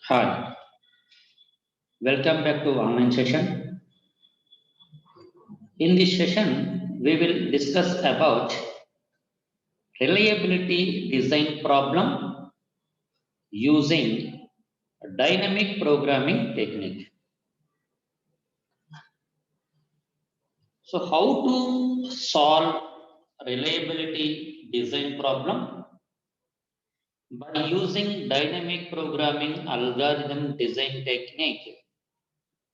Hi, welcome back to online session. In this session, we will discuss about reliability design problem using dynamic programming technique. So, how to solve reliability design problem? By using dynamic programming algorithm design technique,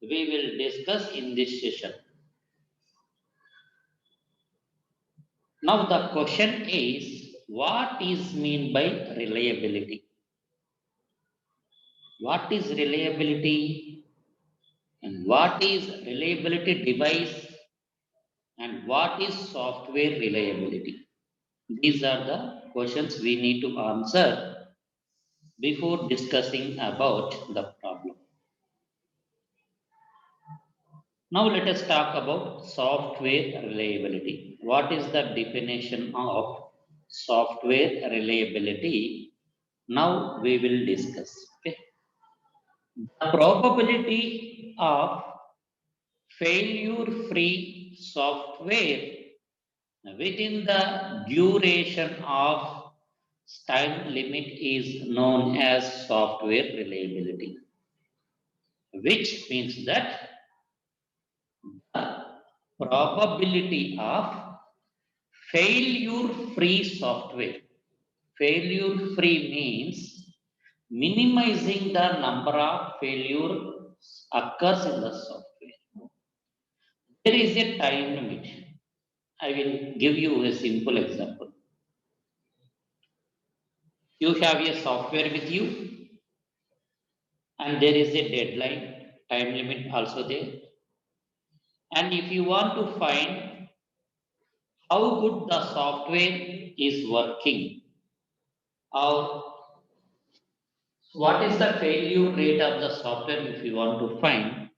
we will discuss in this session. Now the question is, what is mean by reliability? What is reliability and what is reliability device and what is software reliability? These are the questions we need to answer before discussing about the problem. Now let us talk about software reliability. What is the definition of software reliability? Now we will discuss. Okay. The probability of failure-free software within the duration of time limit is known as software reliability, which means that the probability of failure-free software. Failure-free means minimizing the number of failures occurs in the software. There is a time limit. I will give you a simple example. You have a software with you, and there is a deadline, time limit also there. And if you want to find how good the software is working, or what is the failure rate of the software, if you want to find,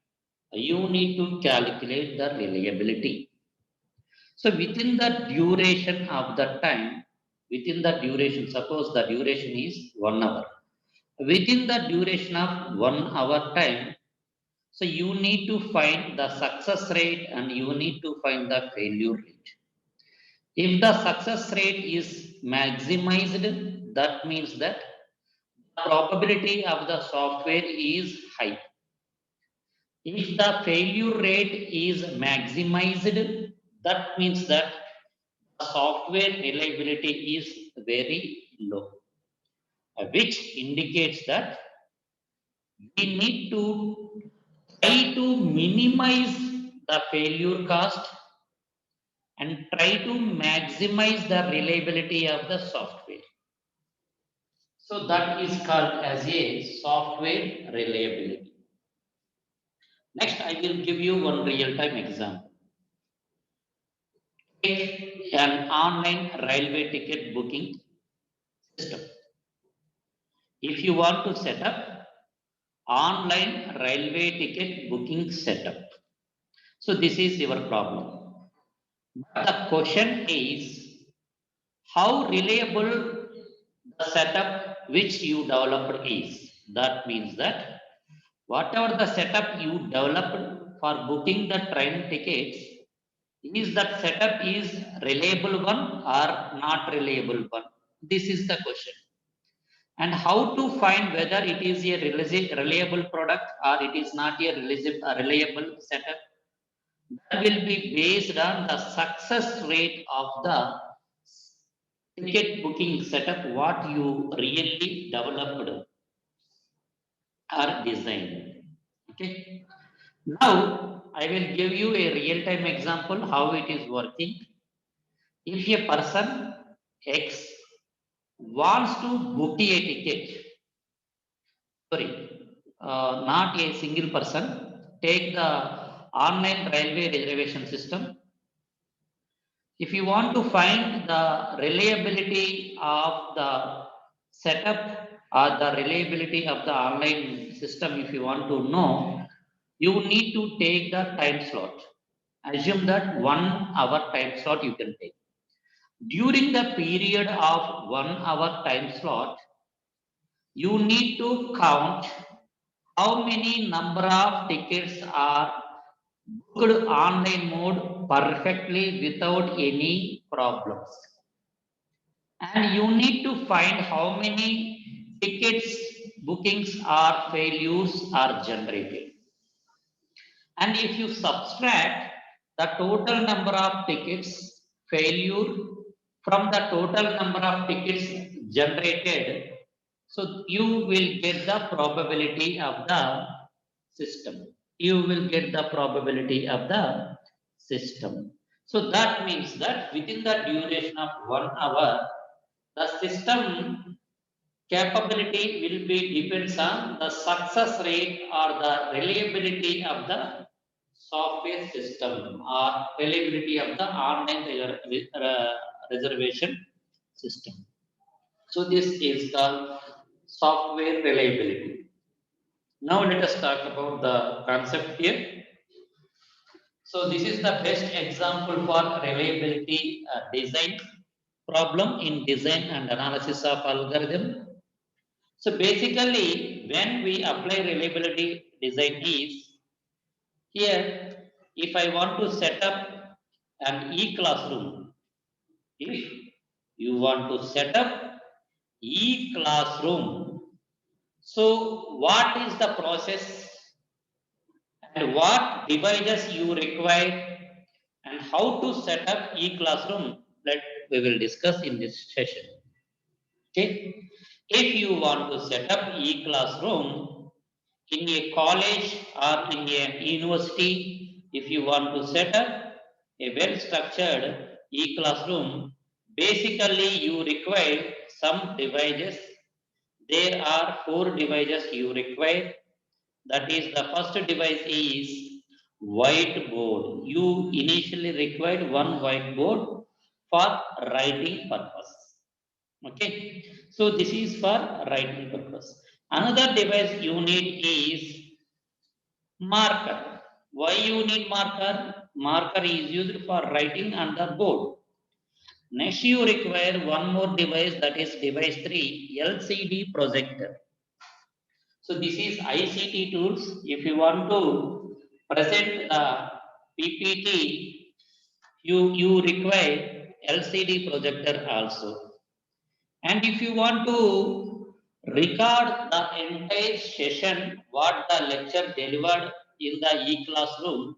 you need to calculate the reliability. So within the duration of the time, within the duration, suppose the duration is 1 hour. Within the duration of 1 hour time, so you need to find the success rate and you need to find the failure rate. If the success rate is maximized, that means that the probability of the software is high. If the failure rate is maximized, that means that the software reliability is very low, which indicates that we need to try to minimize the failure cost and try to maximize the reliability of the software. So that is called as a software reliability. Next, I will give you one real-time example. Take an online railway ticket booking system. If you want to set up online railway ticket booking setup, so this is your problem. But the question is how reliable the setup which you developed is. That means that whatever the setup you developed for booking the train tickets, is that setup is reliable one or not reliable one? This is the question. And how to find whether it is a reliable product or it is not a reliable setup? That will be based on the success rate of the ticket booking setup, what you really developed or designed. Okay. Now, I will give you a real-time example how it is working. If a person X wants to book a ticket, sorry, not a single person, take the online railway reservation system. If you want to find the reliability of the setup or the reliability of the online system, if you want to know, you need to take the time slot. Assume that 1 hour time slot you can take. During the period of 1 hour time slot, you need to count how many number of tickets are booked online mode perfectly without any problems. And you need to find how many tickets bookings or failures are generated. And if you subtract the total number of tickets failure from the total number of tickets generated, so you will get the probability of the system. You will get the probability of the system. So that means that within the duration of 1 hour, the system capability will be depends on the success rate or the reliability of the software system or reliability of the online reservation system. So this is called software reliability. Now let us talk about the concept here. So this is the best example for reliability design problem in design and analysis of algorithm. So basically, when we apply reliability design is here, if I want to set up an e-classroom, if you want to set up e-classroom, so what is the process and what devices you require and how to set up e-classroom that we will discuss in this session. Okay. If you want to set up e-classroom in a college or in a university, if you want to set up a well-structured e-classroom, basically you require some devices. There are 4 devices you require. That is, the first device is whiteboard. You initially required one whiteboard for writing purpose. Okay, so this is for writing purpose. Another device you need is marker. Why you need marker? Marker is used for writing on the board. Next, you require one more device, that is device 3, LCD projector. So this is ICT tools. If you want to present the PPT, you require LCD projector also. And if you want to record the entire session, what the lecture delivered in the e-classroom,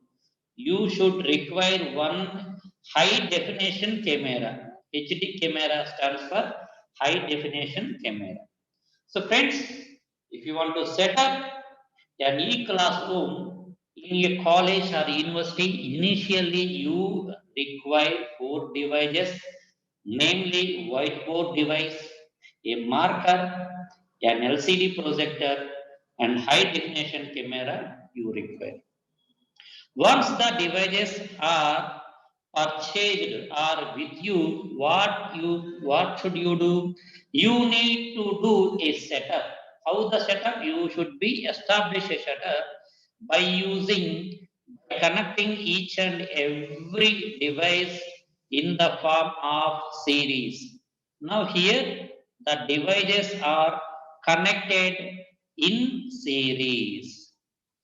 you should require one high definition camera. HD camera stands for high definition camera. So friends, if you want to set up an e-classroom in a college or university, initially you require 4 devices, namely whiteboard device, a marker, an LCD projector, and high definition camera you require. Once the devices are purchased or with you, what should you do? You need to do a setup. How the setup? You should be establish a setup by connecting each and every device in the form of series. Now here the devices are connected in series.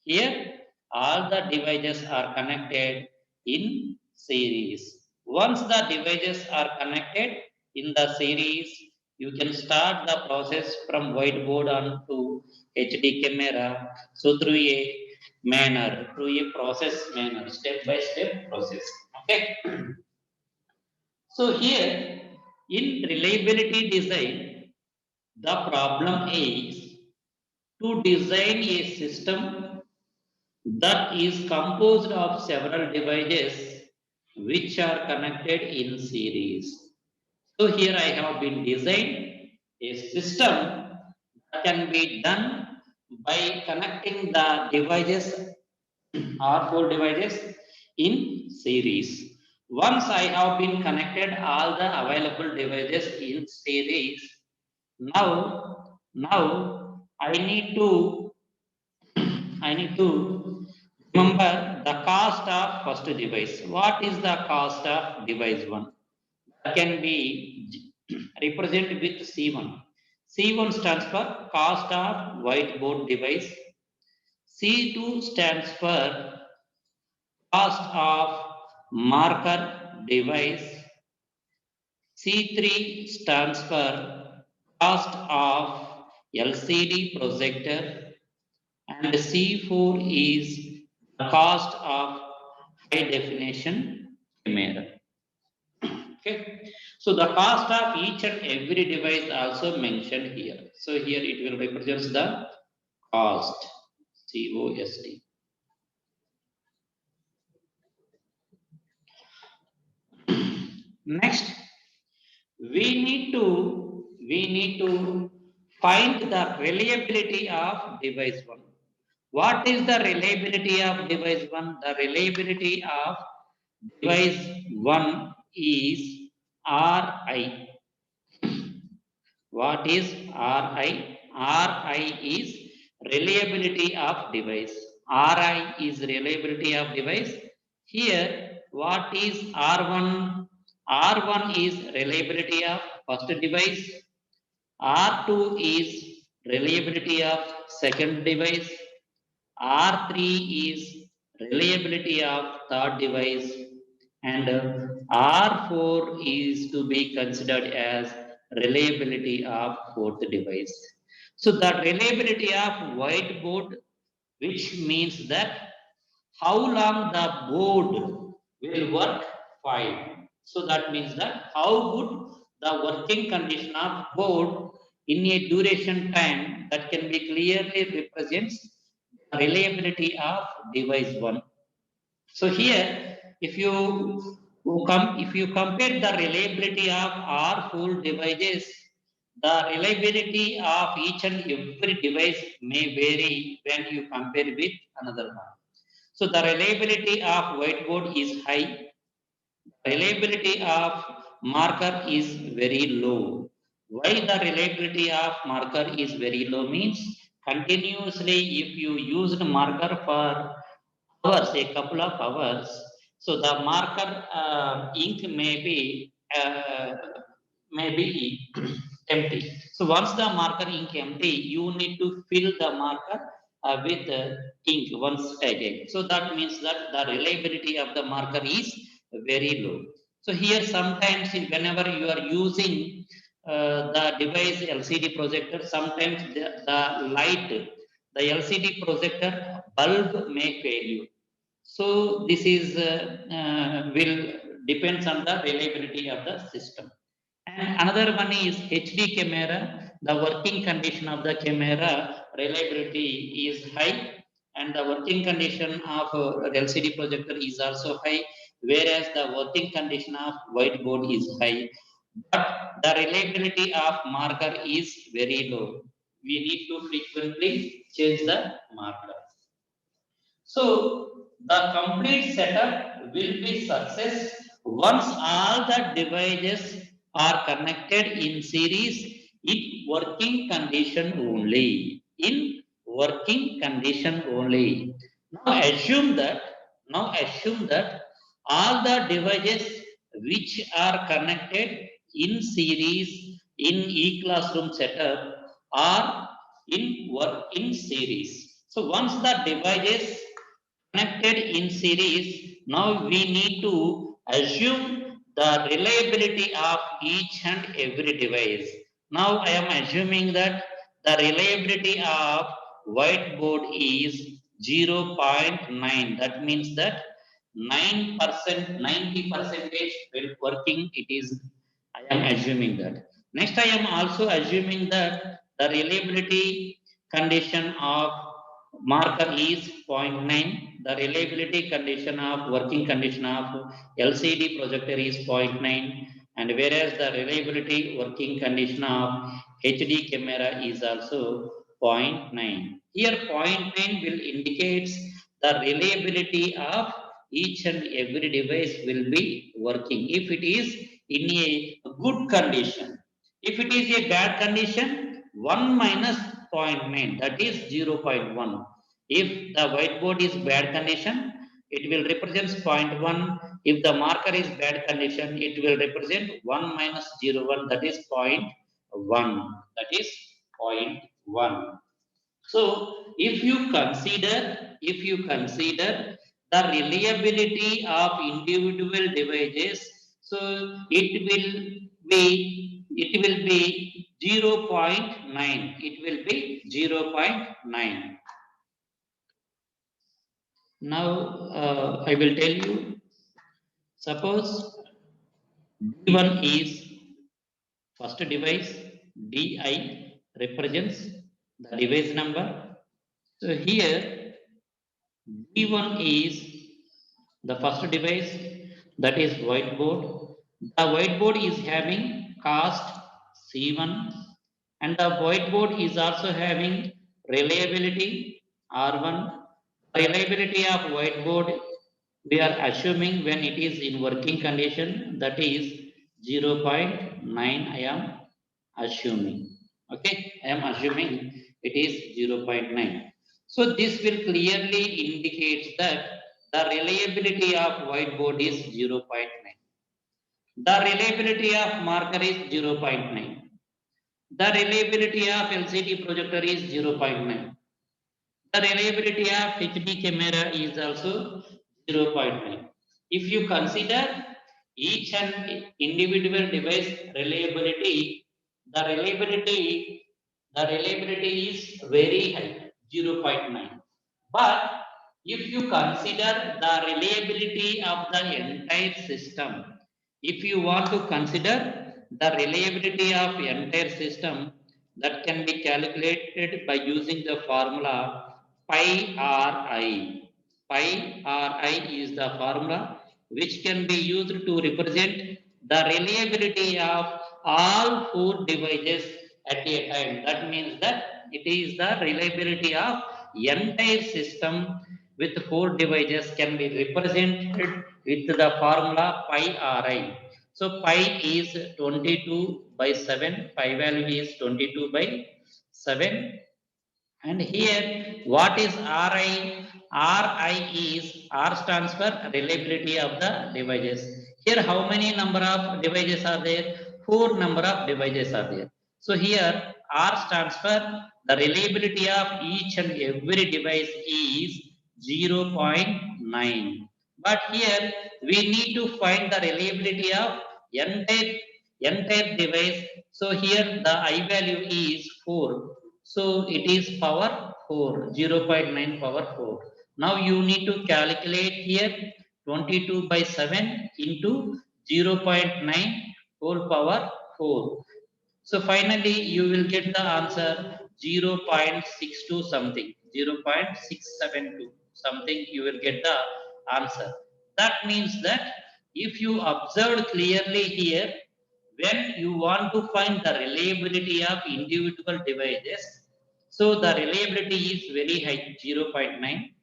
Here all the devices are connected in series. Once the devices are connected in the series, you can start the process from whiteboard on to HD camera. So through a process manner, step by step process. Okay. So here in reliability design, the problem is to design a system that is composed of several devices which are connected in series. So here I have been designed a system that can be done by connecting the devices or 4 devices in series. Once I have been connected all the available devices in series, now I need to remember the cost of first device. What is the cost of device 1? That can be represented with C1. C1 stands for cost of whiteboard device. C2 stands for cost of marker device. C3 stands for cost of LCD projector, and C4 is the cost of high definition camera. Okay, so the cost of each and every device also mentioned here. So here it will represent the cost, COST. Next, we need to find the reliability of device 1. What is the reliability of device 1? The reliability of device 1 is RI. What is RI? RI is reliability of device. RI is reliability of device. Here, what is R1? R1 is reliability of first device. R2 is reliability of second device. R3 is reliability of third device, and R4 is to be considered as reliability of fourth device. So the reliability of whiteboard, which means that how long the board will work fine. So that means that how good the working condition of board in a duration time, that can be clearly represents the reliability of device 1. So here, if you compare the reliability of all full devices, the reliability of each and every device may vary when you compare with another one. So the reliability of whiteboard is high. Reliability of marker is very low. Why the reliability of marker is very low means continuously if you use the marker for hours, a couple of hours, so the marker ink may be empty. So once the marker ink empty, you need to fill the marker with ink once again. So that means that the reliability of the marker is very low. So here sometimes whenever you are using the device LCD projector, sometimes the light, the LCD projector bulb may fail you. So this is will depends on the reliability of the system. And another one is HD camera. The working condition of the camera reliability is high, and the working condition of LCD projector is also high, whereas the working condition of whiteboard is high. But the reliability of marker is very low. We need to frequently change the marker. So the complete setup will be success once all the devices are connected in series in working condition only. In working condition only. Now assume that all the devices which are connected in series in e-classroom setup are in work in series. So once the devices connected in series, now we need to assume the reliability of each and every device. Now I am assuming that the reliability of whiteboard is 0.9. That means that 9%, 90 percentage will working. It is, I am assuming that. Next, I am also assuming that the reliability condition of marker is 0.9. The reliability condition of working condition of LCD projector is 0.9, and whereas the reliability working condition of HD camera is also 0.9. Here 0.9 will indicates the reliability of each and every device will be working if it is in a good condition. If it is a bad condition, 1 minus 0.9, that is 0.1. If the whiteboard is bad condition, it will represent 0.1. If the marker is bad condition, it will represent 1 minus 0.1, that is 0.1. That is 0.1. So if you consider the reliability of individual devices, so it will be 0.9. It will be 0.9. Now I will tell you, suppose D1 is first device, DI represents the device number. So here D1 is the first device, that is whiteboard. The whiteboard is having cost C1, and the whiteboard is also having reliability R1. Reliability of whiteboard we are assuming when it is in working condition, that is 0.9. I am assuming. Okay, I am assuming it is 0.9. So this will clearly indicates that the reliability of whiteboard is 0.9. The reliability of marker is 0.9. The reliability of LCD projector is 0.9. The reliability of HD camera is also 0.9. If you consider each and individual device reliability, the reliability, the reliability is very high, 0.9. But if you consider the reliability of the entire system, if you want to consider the reliability of entire system, that can be calculated by using the formula pi ri. Pi ri is the formula which can be used to represent the reliability of all four devices at a time. That means that it is the reliability of entire system with four devices can be represented with the formula pi ri. So pi is 22 by 7. Pi value is 22 by 7. And here, what is RI? RI is R stands for reliability of the devices. Here, how many number of devices are there? 4 number of devices are there. So here, R stands for the reliability of each and every device is 0.9. But here, we need to find the reliability of entire device. So here, the I value is 4. So it is power 4, 0.9 power 4. Now you need to calculate here 22 by 7 into 0.9 whole power 4. So finally you will get the answer 0.62 something, 0.672 something you will get the answer. That means that if you observed clearly here, when you want to find the reliability of individual devices, so the reliability is very high, 0.9.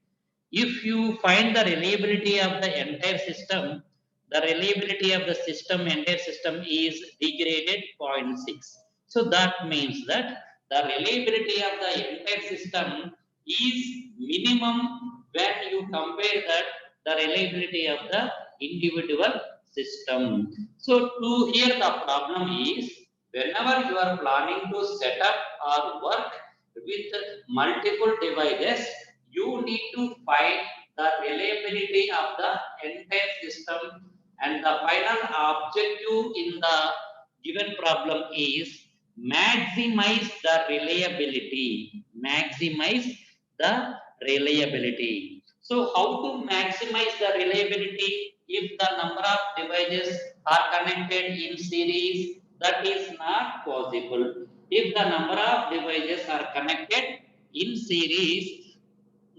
If you find the reliability of the entire system, the reliability of the system, entire system is degraded zero point 0.6. So that means that the reliability of the entire system is minimum when you compare that the reliability of the individual system. So to here the problem is, whenever you are planning to set up or work with multiple devices, you need to find the reliability of the entire system, and the final objective in the given problem is maximize the reliability. Maximize the reliability. So how to maximize the reliability? If the number of devices are connected in series, that is not possible. If the number of devices are connected in series,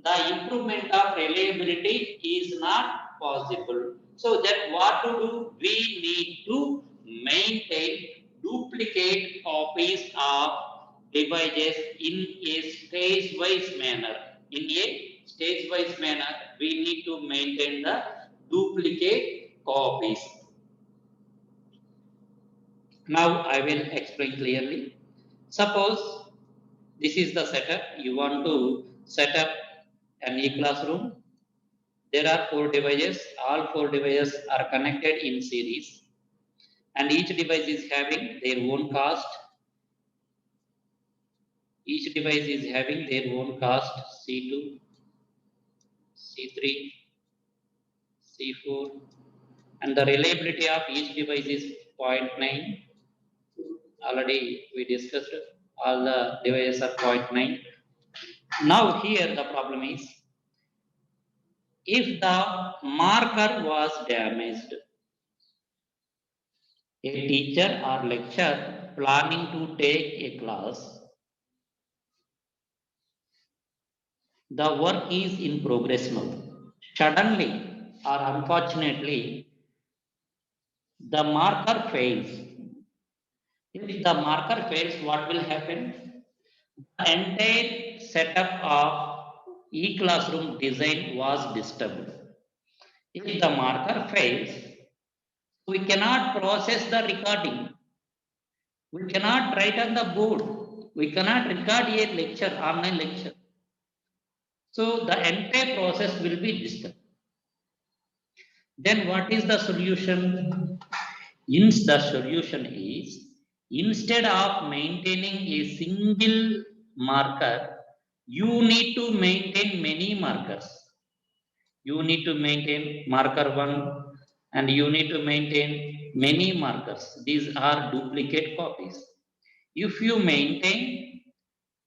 the improvement of reliability is not possible. So that what to do? We need to maintain duplicate copies of devices in a stage-wise manner. In a stage-wise manner, we need to maintain the duplicate copies. Now I will explain clearly. Suppose this is the setup. You want to set up an e-classroom. There are 4 devices. All 4 devices are connected in series, and each device is having their own cost. Each device is having their own cost C2, C3, C4, and the reliability of each device is 0.9. Already we discussed all the devices are 0.9. Now here the problem is, if the marker was damaged, a teacher or lecturer planning to take a class, the work is in progress now. Suddenly or unfortunately, the marker fails. If the marker fails, what will happen? The entire setup of e-classroom design was disturbed. If the marker fails, we cannot process the recording. We cannot write on the board. We cannot record a lecture, online lecture. So the entire process will be disturbed. Then what is the solution? The solution is, instead of maintaining a single marker, you need to maintain many markers. You need to maintain marker 1 and you need to maintain many markers. These are duplicate copies. If you maintain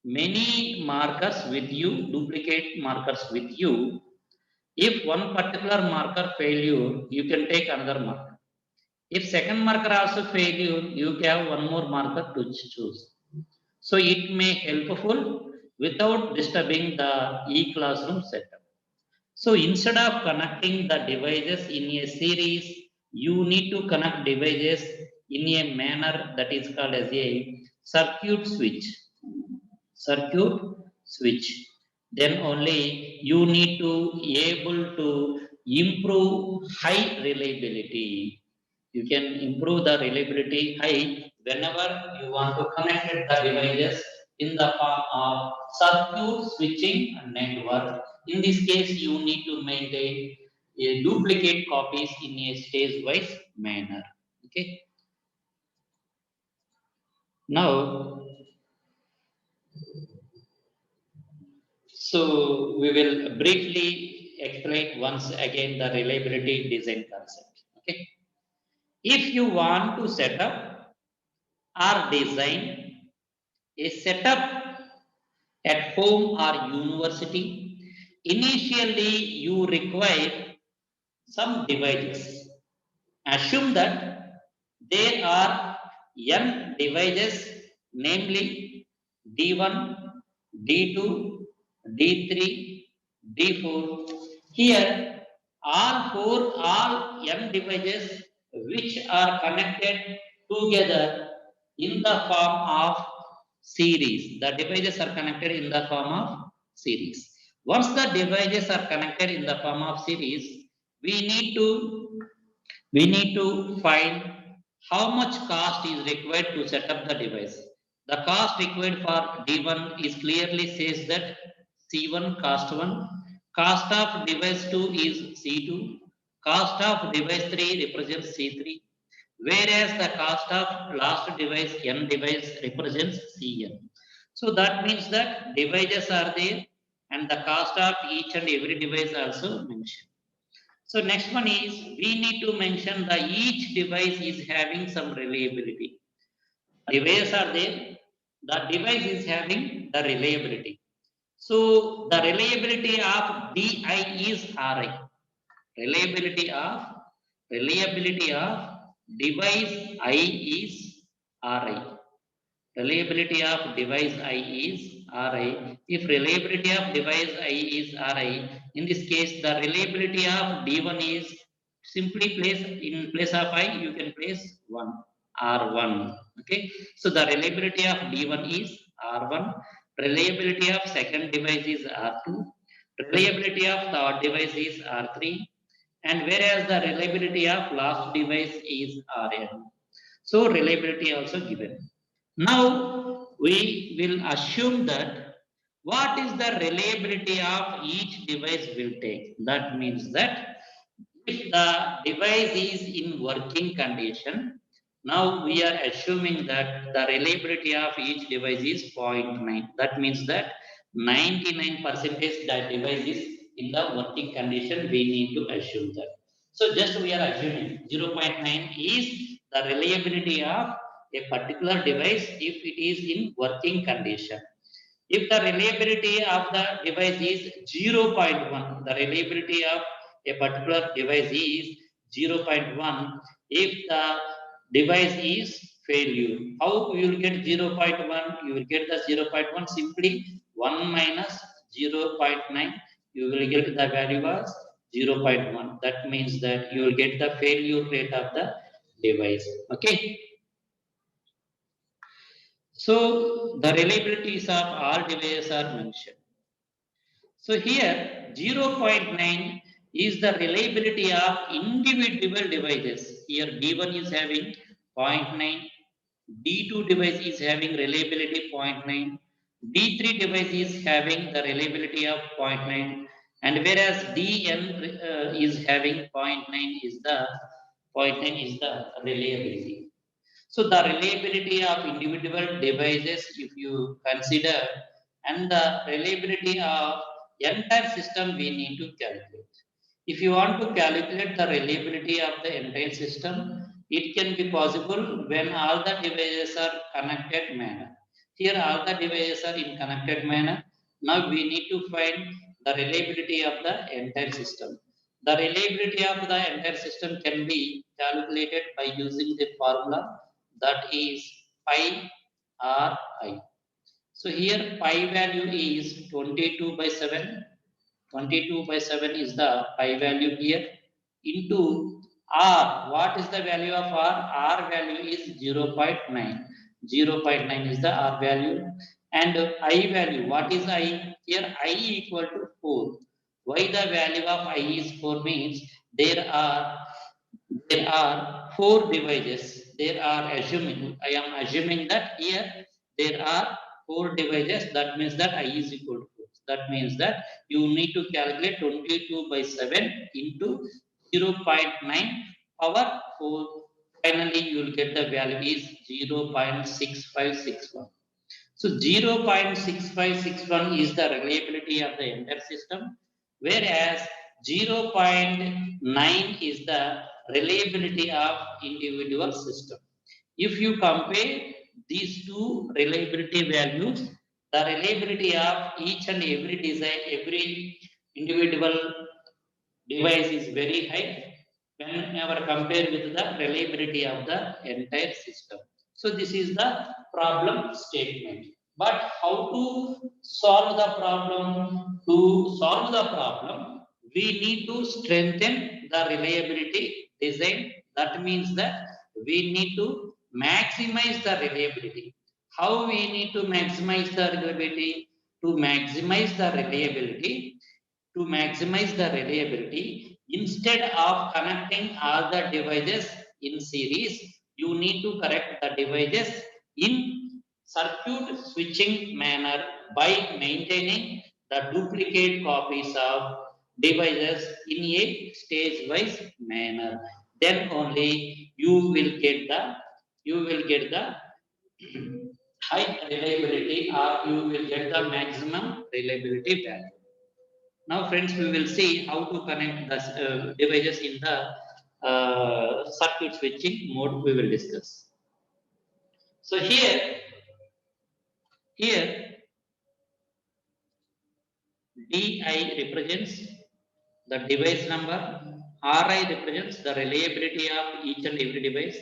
many markers with you, duplicate markers with you, if one particular marker failure, you can take another marker. If second marker also failure, you have one more marker to choose. So it may helpful without disturbing the e-classroom setup. So instead of connecting the devices in a series, you need to connect devices in a manner that is called as a circuit switch. Circuit switch. Then only you need to able to improve high reliability. You can improve the reliability high whenever you want to connect the devices in the form of circuit switching network. In this case, you need to maintain a duplicate copies in a stage-wise manner. Okay. Now, so we will briefly explain once again the reliability design concept. Okay. If you want to set up or design a setup at home or university, initially you require some devices. Assume that there are n devices, namely D1, D2, D3, D4. Here, all n devices which are connected together in the form of series. The devices are connected in the form of series. Once the devices are connected in the form of series, we need to find how much cost is required to set up the device. The cost required for D1 is clearly says that C1 cost 1, cost of device 2 is C2, cost of device 3 represents C3, whereas the cost of last device N device represents Cn. So that means that devices are there and the cost of each and every device also mentioned. So next one is, we need to mention that each device is having some reliability. Devices are there, the device is having the reliability. So the reliability of DI is RI. Reliability of device I is RI. Reliability of device I is RI. If reliability of device I is RI, in this case, the reliability of D1 is simply place in place of I, you can place 1, R1. Okay. So the reliability of D1 is R1. Reliability of second device is R2. Reliability of third device is R3. And whereas the reliability of last device is Rn. So reliability also given. Now we will assume that what is the reliability of each device will take. That means that if the device is in working condition, Now we are assuming that the reliability of each device is 0.9. That means that 99% the device is in the working condition. We need to assume that. So just we are assuming 0.9 is the reliability of a particular device if it is in working condition. If the reliability of the device is 0.1, the reliability of a particular device is 0.1. If the device is failure, how you will get 0.1? You will get the 0.1 simply 1 minus 0.9. You will get the value as 0.1. That means that you will get the failure rate of the device. Okay. So the reliabilities of all devices are mentioned. So here 0.9 is the reliability of individual devices. Here D1 is having zero point 0.9, D2 device is having reliability 0.9, D3 device is having the reliability of 0.9, and whereas Dn is having 0.9 is the 0.9 is the reliability. So the reliability of individual devices, if you consider, and the reliability of entire system, we need to calculate. If you want to calculate the reliability of the entire system, it can be possible when all the devices are connected manner. Here all the devices are in connected manner. Now we need to find the reliability of the entire system. The reliability of the entire system can be calculated by using the formula that is pi r I. So here pi value is 22 by 7. 22 by 7 is the pi value here into r. What is the value of r? R value is 0.9. 0.9 is the r value. And I value, what is I? Here I equal to 4. Why the value of I is 4 means there are four devices. I am assuming that here there are four devices. That means that I is equal to 4. That means that you need to calculate 22 by 7 into 0.9 power 4. Finally, you will get the value is 0.6561. So 0.6561 is the reliability of the entire system, whereas 0.9 is the reliability of individual system. If you compare these two reliability values, the reliability of each and every design, every individual device is very high whenever compared with the reliability of the entire system. So this is the problem statement. But how to solve the problem? To solve the problem, we need to strengthen the reliability design. That means that we need to maximize the reliability. How we need to maximize the reliability? To maximize the reliability, instead of connecting all the devices in series, you need to connect the devices in circuit switching manner by maintaining the duplicate copies of devices in a stage wise manner. Then only you will get the high reliability, or you will get the maximum reliability value. Now, friends, we will see how to connect the devices in the circuit switching mode. We will discuss. So here DI represents the device number. RI represents the reliability of each and every device.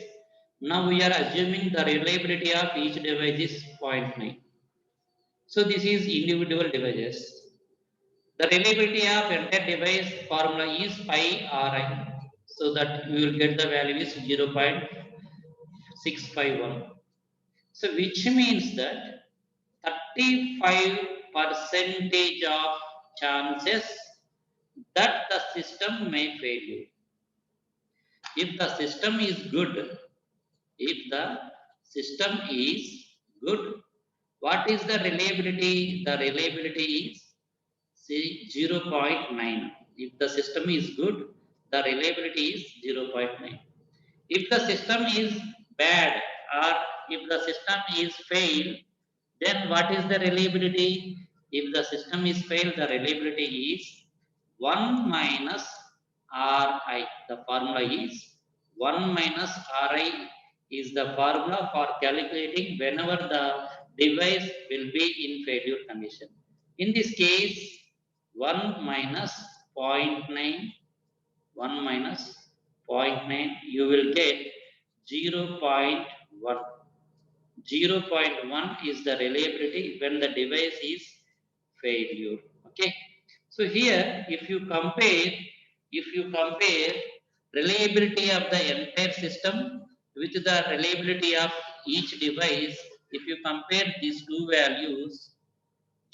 Now we are assuming the reliability of each device is 0.9. So this is individual devices. The reliability of entire device formula is pi Ri. So that we will get the value is 0.651. So which means that 35 percentage of chances that the system may fail you. If the system is good, if the system is good, what is the reliability? The reliability is say 0.9. If the system is good, the reliability is 0.9. If the system is bad or if the system is failed, then what is the reliability? If the system is failed, the reliability is 1 minus Ri. The formula is 1 minus Ri is the formula for calculating whenever the device will be in failure condition. In this case, 1 minus 0.9, 1 minus 0.9, you will get 0.1. 0.1 is the reliability when the device is failure. Okay. So here, if you compare reliability of the entire system with the reliability of each device, if you compare these two values,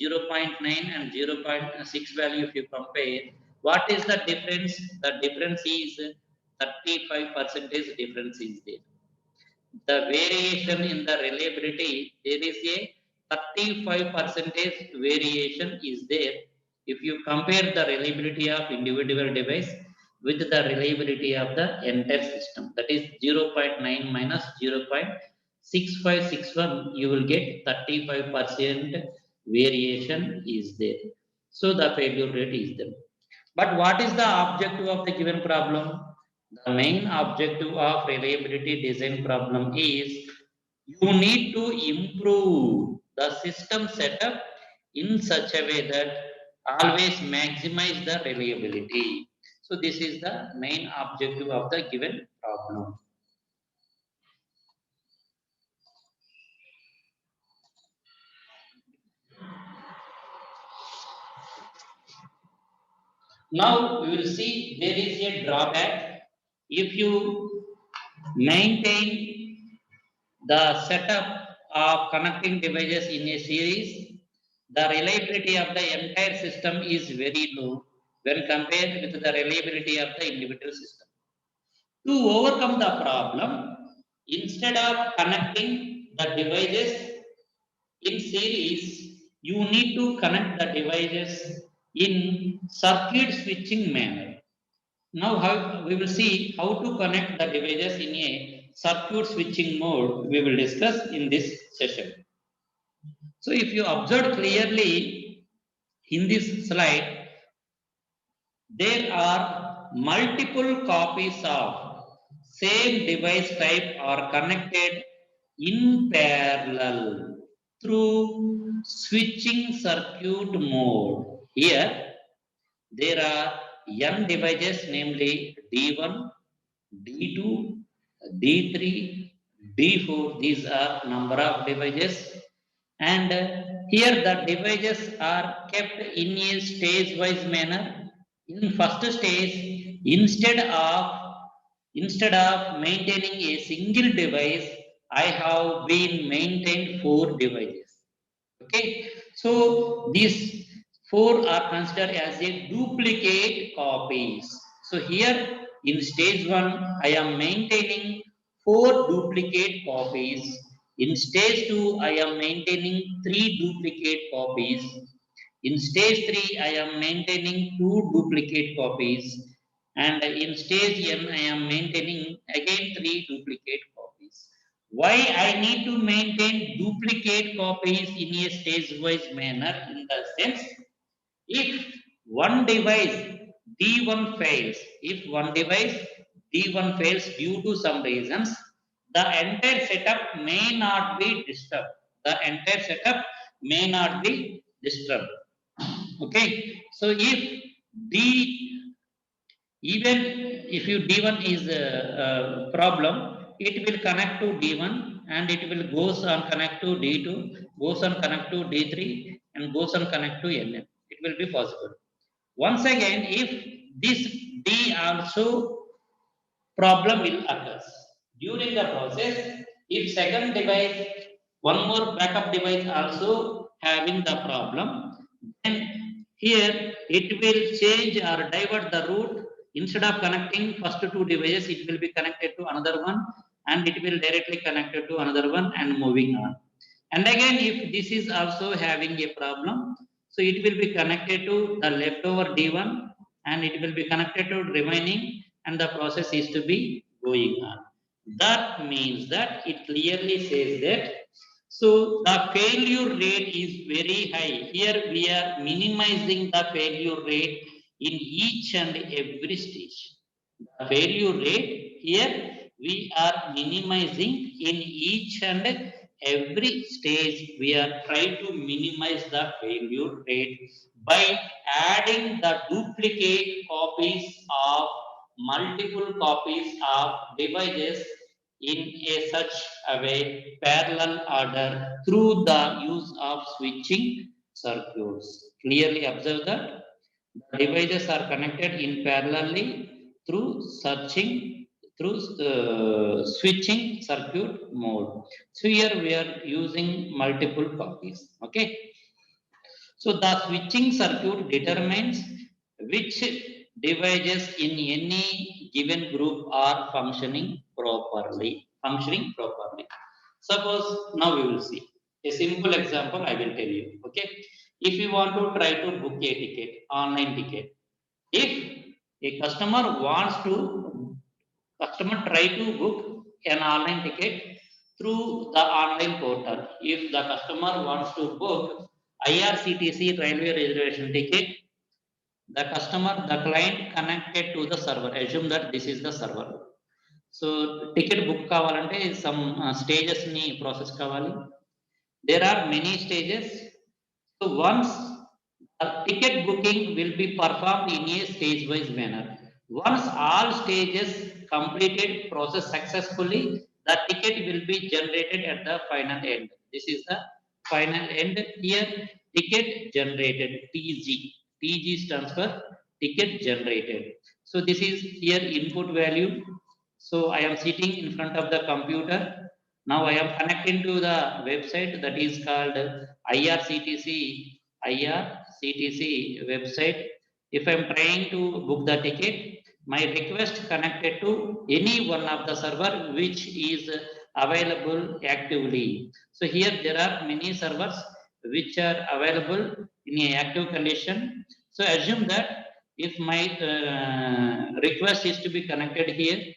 0.9 and 0.6 value, if you compare, what is the difference? The difference is 35% difference is there. The variation in the reliability, there is a 35% variation is there. If you compare the reliability of individual device with the reliability of the entire system, that is 0.9 minus 0.6561, you will get 35% variation is there. So the failure rate is there. But what is the objective of the given problem? The main objective of reliability design problem is you need to improve the system setup in such a way that always maximize the reliability. So this is the main objective of the given problem. Now we will see there is a drawback. If you maintain the setup of connecting devices in a series, the reliability of the entire system is very low when compared with the reliability of the individual system. To overcome the problem, instead of connecting the devices in series, you need to connect the devices in circuit switching manner. Now we will see how to connect the devices in a circuit switching mode. We will discuss in this session. So if you observe clearly in this slide, there are multiple copies of same device type are connected in parallel through switching circuit mode. Here there are n devices, namely D1, D2, D3, D4. These are number of devices, and here the devices are kept in a stage-wise manner. In first stage, instead of maintaining a single device, I have been maintained 4 devices. Okay, so these 4 are considered as a duplicate copies. So here in stage 1, I am maintaining 4 duplicate copies. In stage 2, I am maintaining 3 duplicate copies. In stage 3, I am maintaining 2 duplicate copies. And in stage n, I am maintaining again 3 duplicate copies. Why I need to maintain duplicate copies in a stage-wise manner? In the sense, if one device D1 fails, if one device D1 fails due to some reasons, the entire setup may not be disturbed. The entire setup may not be disturbed. Okay, so if D, even if you D1 is a problem, it will connect to D1 and it will goes on connect to D2, goes on connect to D3 and goes on connect to LM. It will be possible. Once again, if this D also problem will occur. During the process, if second device, one more backup device also having the problem, then here it will change or divert the route. Instead of connecting first 2 devices, it will be connected to another one and it will directly connected to another one and moving on. And again, if this is also having a problem, so it will be connected to the leftover D1 and it will be connected to remaining and the process is to be going on. That means that it clearly says that. So the failure rate is very high. Here we are minimizing the failure rate in each and every stage. The failure rate here we are minimizing in each and every stage. We are trying to minimize the failure rate by adding the duplicate copies of multiple copies of devices in a such a way parallel order through the use of switching circuits. Clearly observe that the devices are connected in parallelly through switching circuit mode. So here we are using multiple copies. Okay. So the switching circuit determines which devices in any given group are functioning properly. Suppose now we will see a simple example I will tell you. Okay. If you want to try to book a ticket, online ticket, if a customer try to book an online ticket through the online portal. If the customer wants to book IRCTC railway reservation ticket, the client connected to the server. Assume that this is the server. So ticket book కావాలంటే some stages ni process కావాలి. There are many stages. So once a ticket booking will be performed in a stage-wise manner. Once all stages completed process successfully, the ticket will be generated at the final end. This is the final end. Here, ticket generated, TG. TG stands for ticket generated. So this is here input value. So I am sitting in front of the computer. Now I am connecting to the website that is called IRCTC website. If I am trying to book the ticket, my request connected to any one of the server which is available actively. So here there are many servers which are available in a active condition. So assume that if my request is to be connected here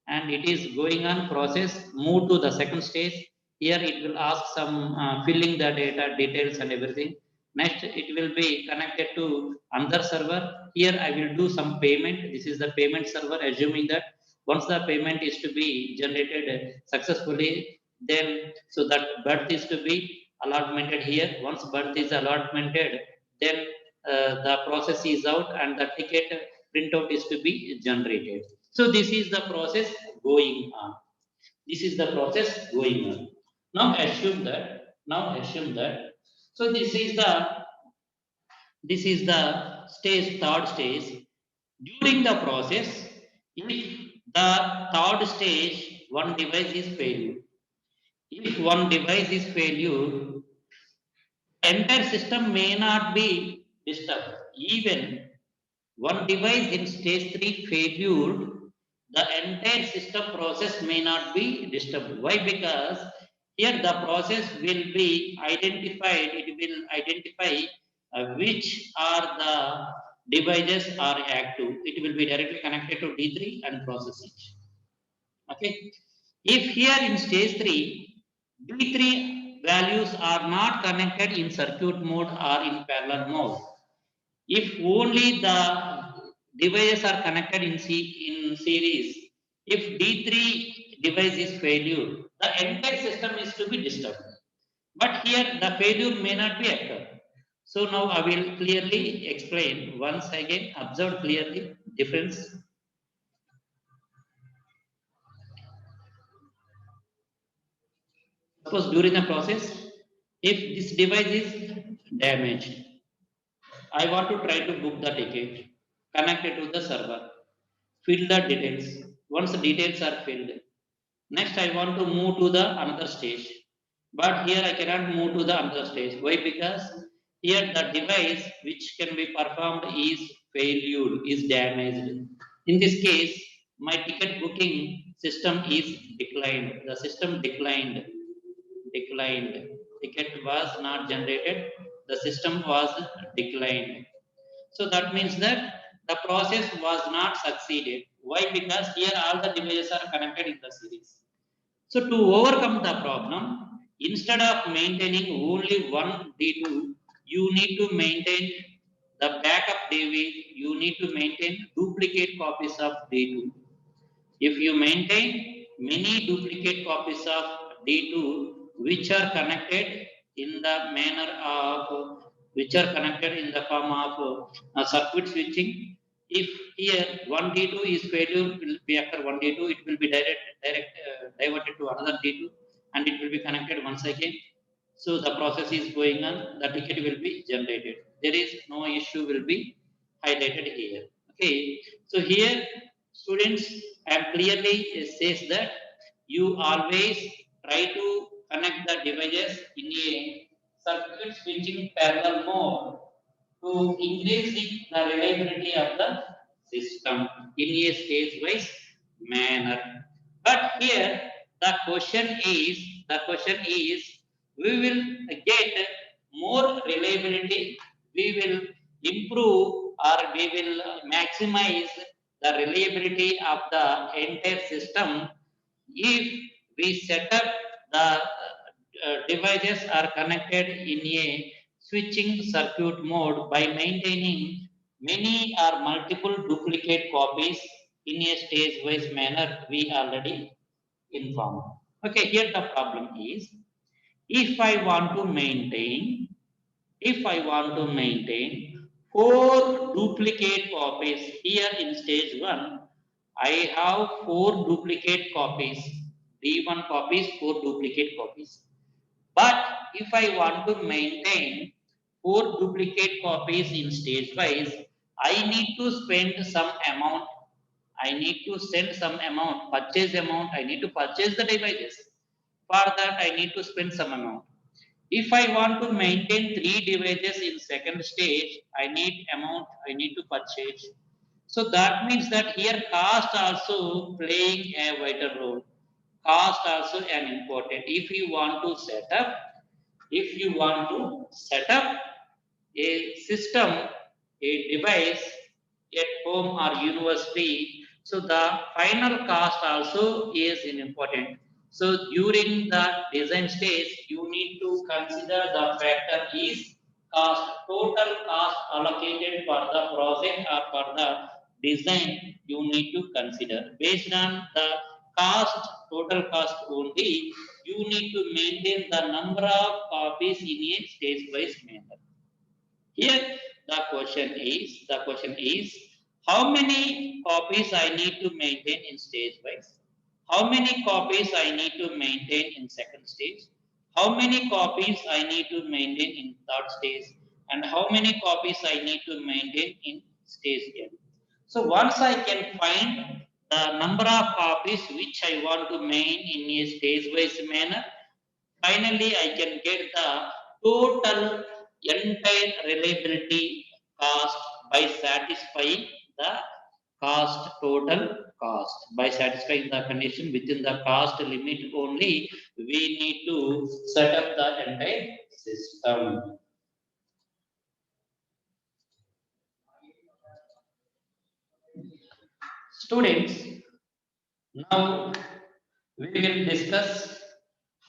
and it is going on process, move to the second stage. Here it will ask some filling the data details and everything. Next, it will be connected to another server. Here I will do some payment. This is the payment server, assuming that once the payment is to be generated successfully, then so that berth is to be allotmented here. Once berth is allotmented, then the process is out and the ticket printout is to be generated. So this is the process going on. This is the process going on. Now assume that. So this is the third stage. During the process, if the third stage one device is failure. If one device is failure, entire system may not be disturbed. Even one device in stage 3 failure, the entire system process may not be disturbed. Why? Because here the process will be identified, it will identify which are the devices are active. It will be directly connected to D3 and process it. Okay. If here in stage 3, D3 values are not connected in circuit mode or in parallel mode, if only the devices are connected in series, if D3 device is failure, the entire system is to be disturbed. But here the failure may not be occur. So now I will clearly explain once again. Observe clearly difference. Suppose during the process, if this device is damaged, I want to try to book the ticket, connect it to the server, fill the details. Once the details are filled, next I want to move to the another stage. But here I cannot move to the another stage. Why? Because here the device which can be performed is failure, is damaged. In this case, my ticket booking system is declined. The system declined. Ticket was not generated. The system was declined. So that means that the process was not succeeded. Why? Because here all the devices are connected in the series. So to overcome the problem, instead of maintaining only one D2, you need to maintain the backup device. You need to maintain duplicate copies of D2. If you maintain many duplicate copies of D2 which are connected in the manner of which are connected in the form of circuit switching, if here one D2 is failure will be after one D2, it will be diverted to another D2 and it will be connected once again. So the process is going on, the ticket will be generated. There is no issue will be highlighted here. Okay, so here students and clearly says that you always try to connect the devices in a circuit switching parallel mode to increasing the reliability of the system in a stage-wise manner. But here the question is, we will get more reliability, we will improve or we will maximize the reliability of the entire system if we set up the devices are connected in a switching circuit mode by maintaining many or multiple duplicate copies in a stage-wise manner we already informed. Okay, here the problem is, if I want to maintain, if I want to maintain 4 duplicate copies here in stage 1, I have 4 duplicate copies, D1 copies, 4 duplicate copies. But if I want to maintain 4 duplicate copies in stage wise, I need to spend some amount. I need to send some amount, purchase amount. I need to purchase the devices. For that, I need to spend some amount. If I want to maintain 3 devices in second stage, I need amount, I need to purchase. So that means that here cost also playing a vital role. Cost also an important. If you want to set up a system, a device at home or university, so the final cost also is important. So during the design stage, you need to consider the factor is cost, total cost allocated for the project or for the design you need to consider. Based on the cost, total cost only, you need to maintain the number of copies in a stage-wise manner. Here the question is how many copies I need to maintain in stage wise? How many copies I need to maintain in second stage? How many copies I need to maintain in third stage? And how many copies I need to maintain in stage n? So once I can find the number of copies which I want to maintain in a stage wise manner, finally, I can get the total entire reliability cost by satisfying the total cost. By satisfying the condition within the cost limit only, we need to set up the entire system. Students, now we will discuss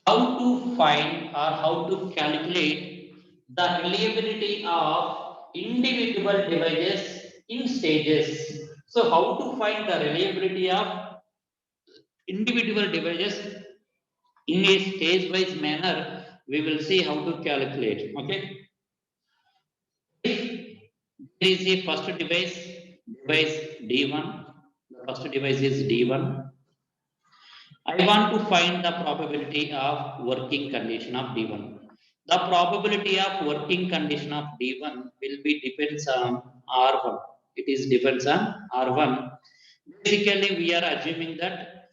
how to find or how to calculate the reliability of individual devices in stages. So how to find the reliability of individual devices in a stage-wise manner, we will see how to calculate. Okay. If there is a first device D1, the first device is D1. I want to find the probability of working condition of D1. The probability of working condition of D1 will be depends on R1. It is depends on R1. Basically, we are assuming that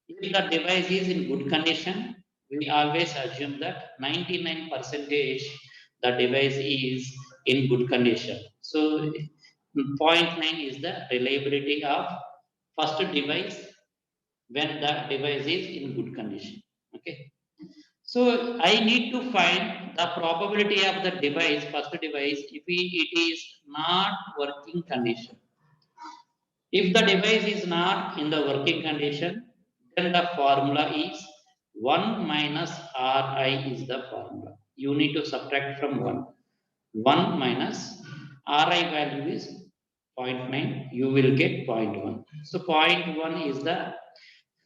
if the device is in good condition, we always assume that 99% the device is in good condition. So 0.9 is the reliability of first device when the device is in good condition. Okay. So I need to find the probability of the device, first device, if it is not working condition. If the device is not in the working condition, then the formula is 1 minus Ri is the formula. You need to subtract from 1. 1 minus Ri value is 0.9, you will get 0.1. So 0.1 is the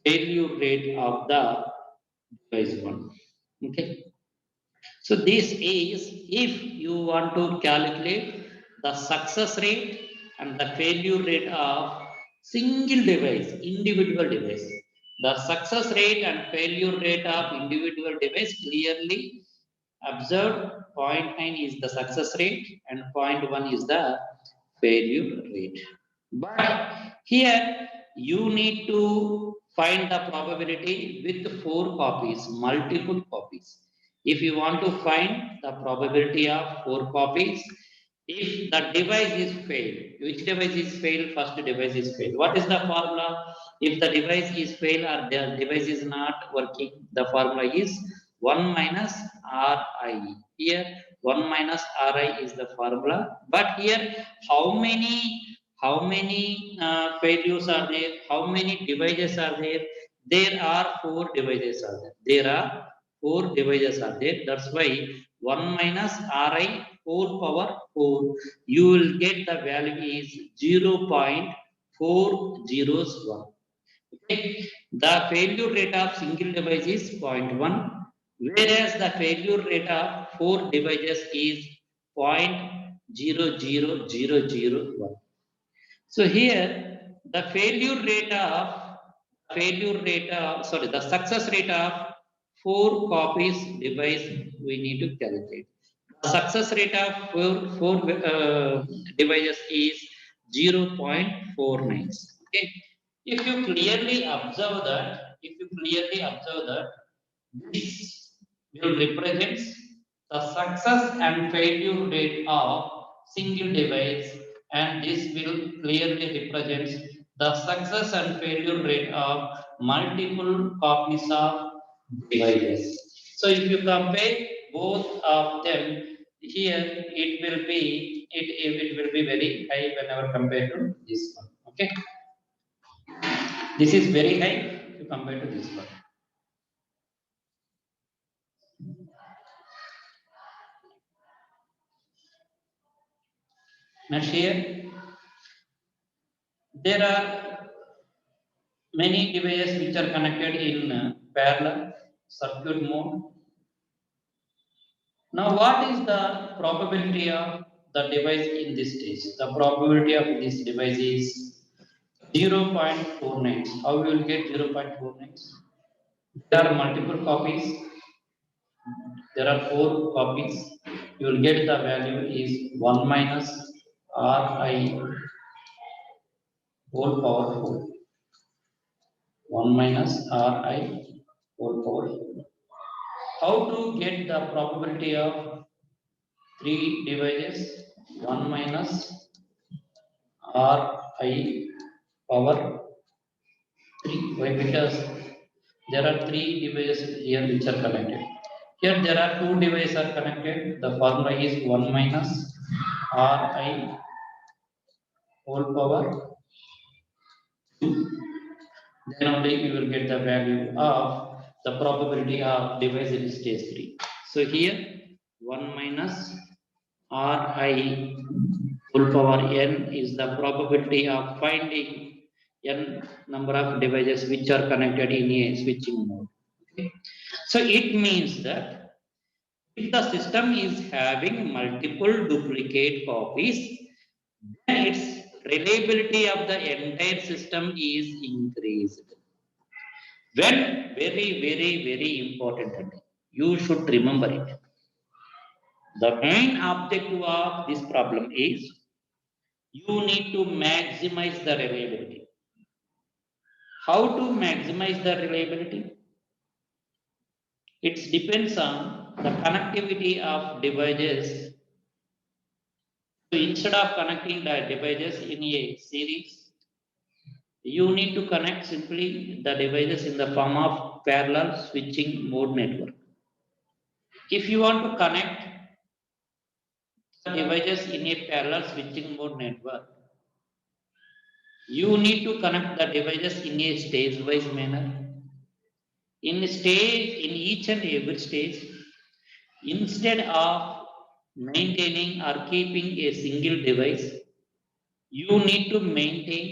failure rate of the device 1. Okay. So this is if you want to calculate the success rate and the failure rate of single device, individual device. The success rate and failure rate of individual device clearly observed. 0.9 is the success rate and 0.1 is the failure rate. But here you need to find the probability with 4 copies, multiple copies. If you want to find the probability of 4 copies, if the device is failed, which device is failed? First device is failed. What is the formula? If the device is failed or the device is not working, the formula is 1 minus Ri. Here 1 minus Ri is the formula. But here how many failures are there? How many devices are there? There are 4 devices are there. There are 4 devices are there. That's why 1 minus Ri whole power 4. You will get the value is 0.401. Okay. The failure rate of single device is 0.1, whereas the failure rate of 4 devices is 0.00001. So here the the success rate of 4 copies device we need to calculate. The success rate of four devices is 0.49. Okay. If you clearly observe that, this will represent the success and failure rate of single device, and this will clearly represent the success and failure rate of multiple copies of devices. So if you compare both of them, here it will be very high whenever compared to this one. Okay, this is very high if you compare to this one. Next here, there are many devices which are connected in parallel circuit mode. Now, what is the probability of the device in this stage? The probability of this device is 0.49. How you will get 0.49? There are multiple copies. There are 4 copies. You will get the value is 1 minus Ri whole power 4. 1 minus Ri whole power 4. How to get the probability of 3 devices? 1 minus Ri power 3. Why? Because there are 3 devices here which are connected. Here there are 2 devices are connected. The formula is 1 minus Ri whole power 2. Then only you will get the value of the probability of device in stage 3. So here 1 minus Ri whole power n is the probability of finding n number of devices which are connected in a switching mode. Okay. So it means that if the system is having multiple duplicate copies, then its reliability of the entire system is increased. When very important, you should remember it. The main objective of this problem is you need to maximize the reliability. How to maximize the reliability? It depends on the connectivity of devices. So instead of connecting the devices in a series, you need to connect simply the devices in the form of parallel switching mode network. If you want to connect the devices in a parallel switching mode network, You need to connect the devices in a stage-wise manner. In each and every stage, instead of maintaining or keeping a single device, you need to maintain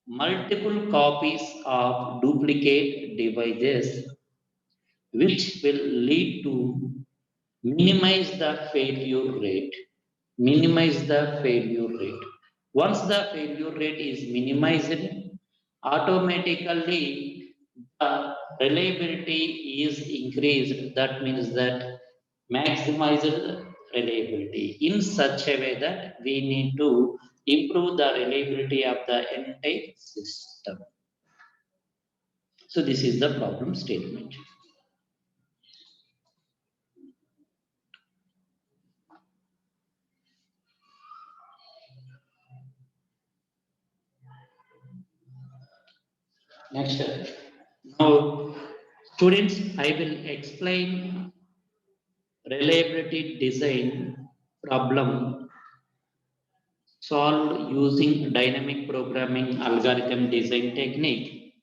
multiple copies of duplicate devices, which will lead to minimize the failure rate. Minimize the failure rate. Once the failure rate is minimized, automatically the reliability is increased. That means that maximized reliability in such a way that we need to improve the reliability of the entire system. So this is the problem statement. Next, now students, I will explain reliability design problem solved using dynamic programming algorithm design technique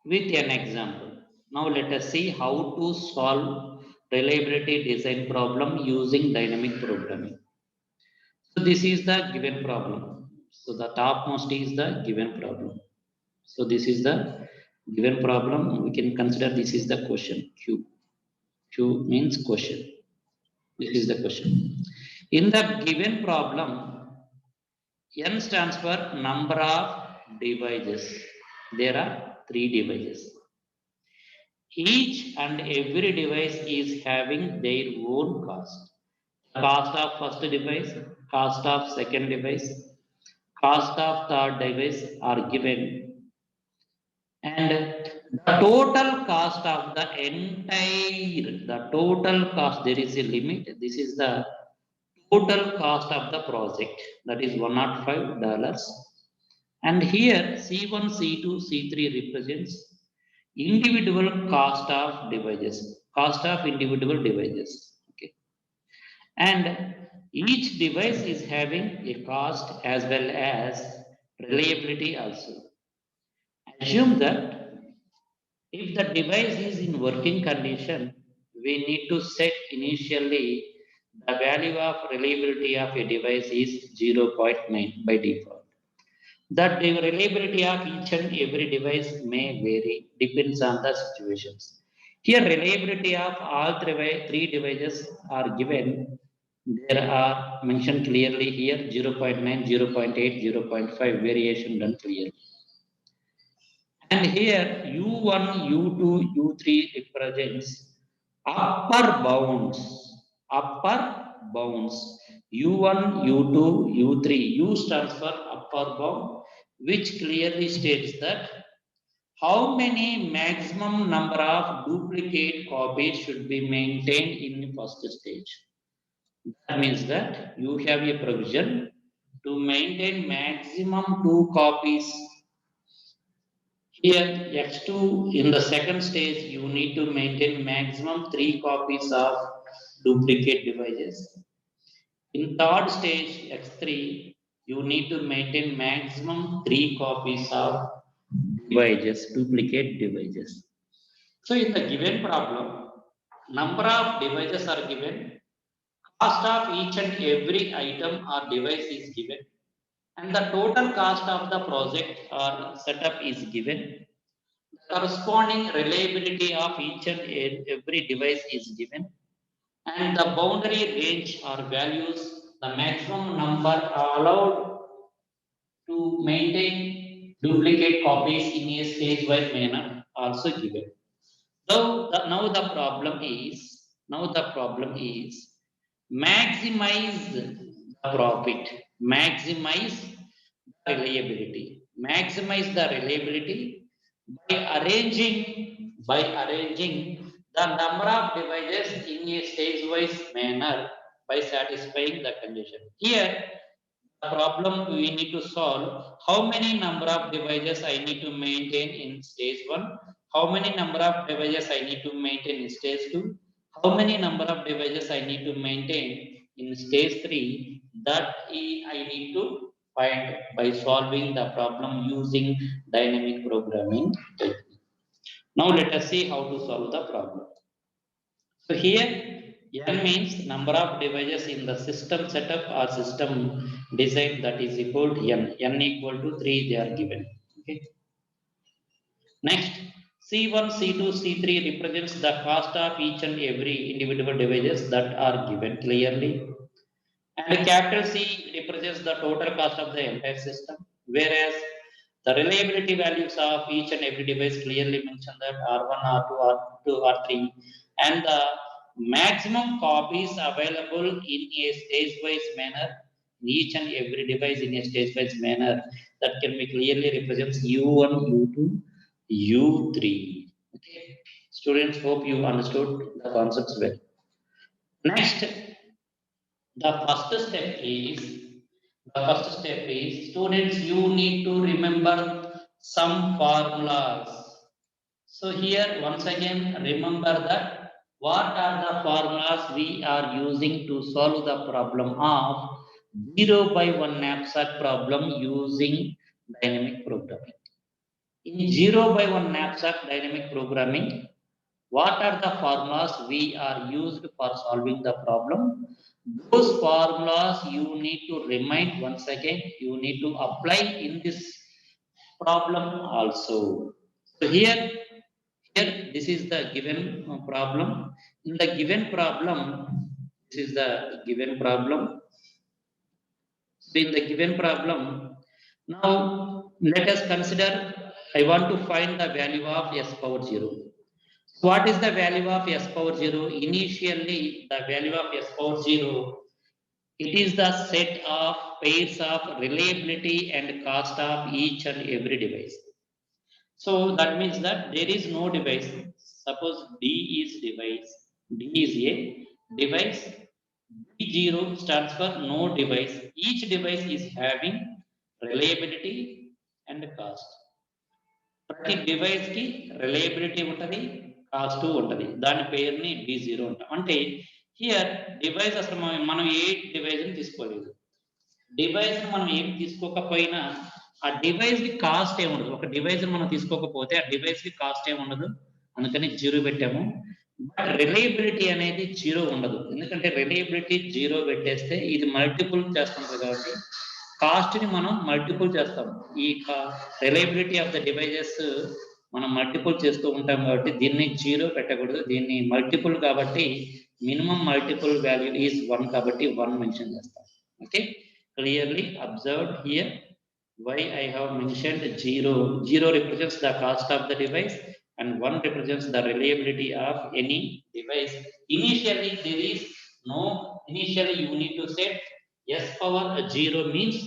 with an example. Now let us see how to solve reliability design problem using dynamic programming. So this is the given problem. So the topmost is the given problem. So this is the given problem. We can consider this is the question Q. Q means question. This is the question. In the given problem, N stands for number of devices. There are 3 devices. Each and every device is having their own cost. Cost of first device, cost of second device, cost of third device are given, and the total cost of the total cost, there is a limit. This is the total cost of the project, that is $105. And here C1, C2, C3 represents individual cost of devices, cost of individual devices. Okay, and each device is having a cost as well as reliability also. Assume that if the device is in working condition, we need to set initially the value of reliability of a device is 0.9 by default. The reliability of each and every device may vary, depends on the situations. Here, reliability of all three devices are given. There are mentioned clearly here 0.9, 0.8, 0.5 variation done clearly. And here U1, U2, U3 represents upper bounds. Upper bounds. U1, U2, U3. U stands for upper bound, which clearly states that how many maximum number of duplicate copies should be maintained in the first stage. That means that you have a provision to maintain maximum 2 copies. Here, X2 in the second stage, you need to maintain maximum 3 copies of duplicate devices. In third stage, X3, you need to maintain maximum 3 copies of devices, duplicate devices. So in the given problem, number of devices are given, cost of each and every item or device is given, and the total cost of the project or setup is given. Corresponding reliability of each and every device is given, and the boundary range or values, the maximum number allowed to maintain duplicate copies in a stage-wise manner also given. Now the problem is maximize the profit, maximize the reliability, maximize the reliability by arranging the number of devices in a stage-wise manner by satisfying the condition. Here, the problem we need to solve: how many number of devices I need to maintain in stage 1, how many number of devices I need to maintain in stage 2, how many number of devices I need to maintain in stage 3, that I need to find by solving the problem using dynamic programming technique. Now let us see how to solve the problem. So here n means number of devices in the system setup or system design, that is equal to n equal to 3 they are given. Okay. Next, C1, C2, C3 represents the cost of each and every individual devices that are given clearly. And capital C represents the total cost of the entire system, whereas the reliability values of each and every device clearly mention that R1, R2, R2, R3, and the maximum copies available in a stage-wise manner, each and every device in a stage-wise manner, that can be clearly represents U1, U2, U3. Okay, students, hope you understood the concepts well. Next, the first step is students, you need to remember some formulas. So here once again remember that what are the formulas we are using to solve the problem of 0 by 1 knapsack problem using dynamic programming. In 0 by 1 knapsack dynamic programming, what are the formulas we are used for solving the problem? Those formulas you need to remind once again, you need to apply in this problem also. So here this is the given problem. In the given problem, this is the given problem. So in the given problem, now let us consider, I want to find the value of s power 0. What is the value of s power 0? Initially, the value of s power 0, it is the set of pairs of reliability and cost of each and every device. So that means that there is no device. Suppose D is device, D is a device, D0 stands for no device. Each device is having reliability and cost. ప్రతి device కి reliability ఉంటుంది, cost ఉంటుంది. దాని పేరుని D0 అంటాం. అంటే here device అసలు మనం ఏ డివైస్ ని తీసుకోలేదు. డివైస్ మనం ఏం తీసుకోకపోయినా ఆ డివైస్ కి కాస్ట్ ఏముండదు. ఒక డివైస్ మనం తీసుకోకపోతే ఆ డివైస్ కి కాస్ట్ ఏముండదు, అందుకని 0 పెట్టాము. బట్ రిలయబిలిటీ అనేది 0 ఉండదు. ఎందుకంటే రిలయబిలిటీ 0 పెట్టేస్తే ఇది మల్టిపుల్ చేస్తుంది కాబట్టి కాస్ట్ ని మనం మల్టిపుల్ చేస్తాం. ఈ రిలయబిలిటీ ఆఫ్ ద డివైజెస్ మనం మల్టిపుల్ చేస్తూ ఉంటాం కాబట్టి దీన్ని 0 పెట్టకూడదు, దీన్ని మల్టిపుల్ కాబట్టి మినిమం మల్టిపుల్ వాల్యూ ఈజ్ 1 కాబట్టి 1 మెన్షన్ చేస్తాం. Okay, clearly observed here why I have mentioned 0. 0 represents the cost of the device and 1 represents the reliability of any device. Initially there is no, initially you need to set s power 0 means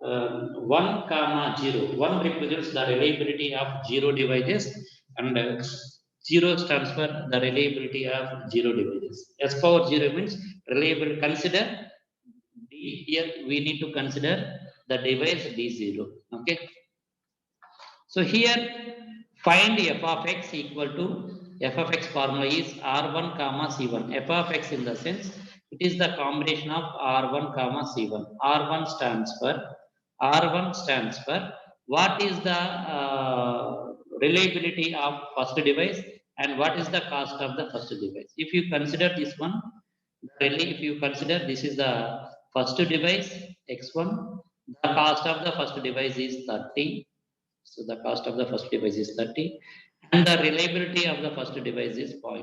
1 comma 0. 1 represents the reliability of 0 devices and 0 stands for the reliability of 0 devices. S power 0 means reliable. Consider here we need to consider the device D0. Okay, so here find f of x equal to, f of x formula is R1 comma C1. F of x in the sense it is the combination of R1 comma C1. R1 stands for what is the reliability of first device and what is the cost of the first device. If you consider this one, really if you consider this is the first device x1, the cost of the first device is 30. So the cost of the first device is 30 and the reliability of the first device is 0.9.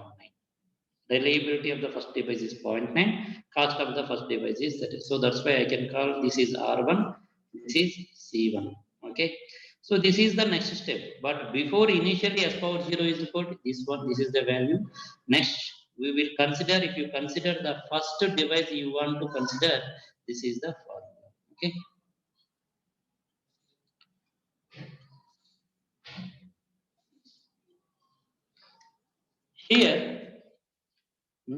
Reliability of the first device is 0.9, cost of the first device is 30. So that's why I can call this is R1, this is C1. Okay, so this is the next step, but before initially s power 0 is equal to this one, this is the value. Next we will consider, if you consider the first device you want to consider, this is the formula. Okay, here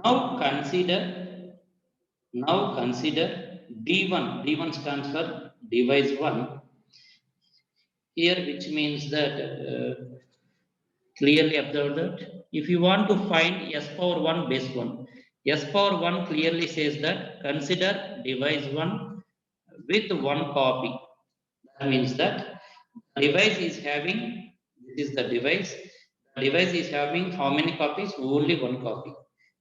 now consider D1. D1 stands for device 1 here, which means that clearly observe that if you want to find s power 1 base 1, s power 1 clearly says that consider device 1 with 1 copy. That means that the device is having, this is the device. The device is having how many copies? Only one copy.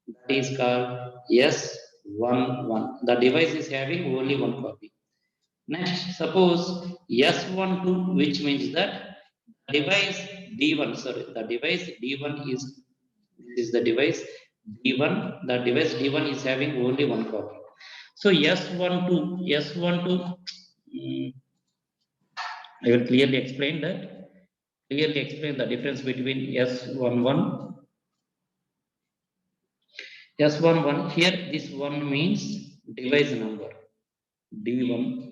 That is called S11. The device is having only one copy. Next, suppose S12, which means that device D1, sorry, the device D1 is, this is the device D1, the device D1 is having only one copy. So S12, I will clearly explain that. Clearly explain the difference between S11. S11, here this one means device number, D1.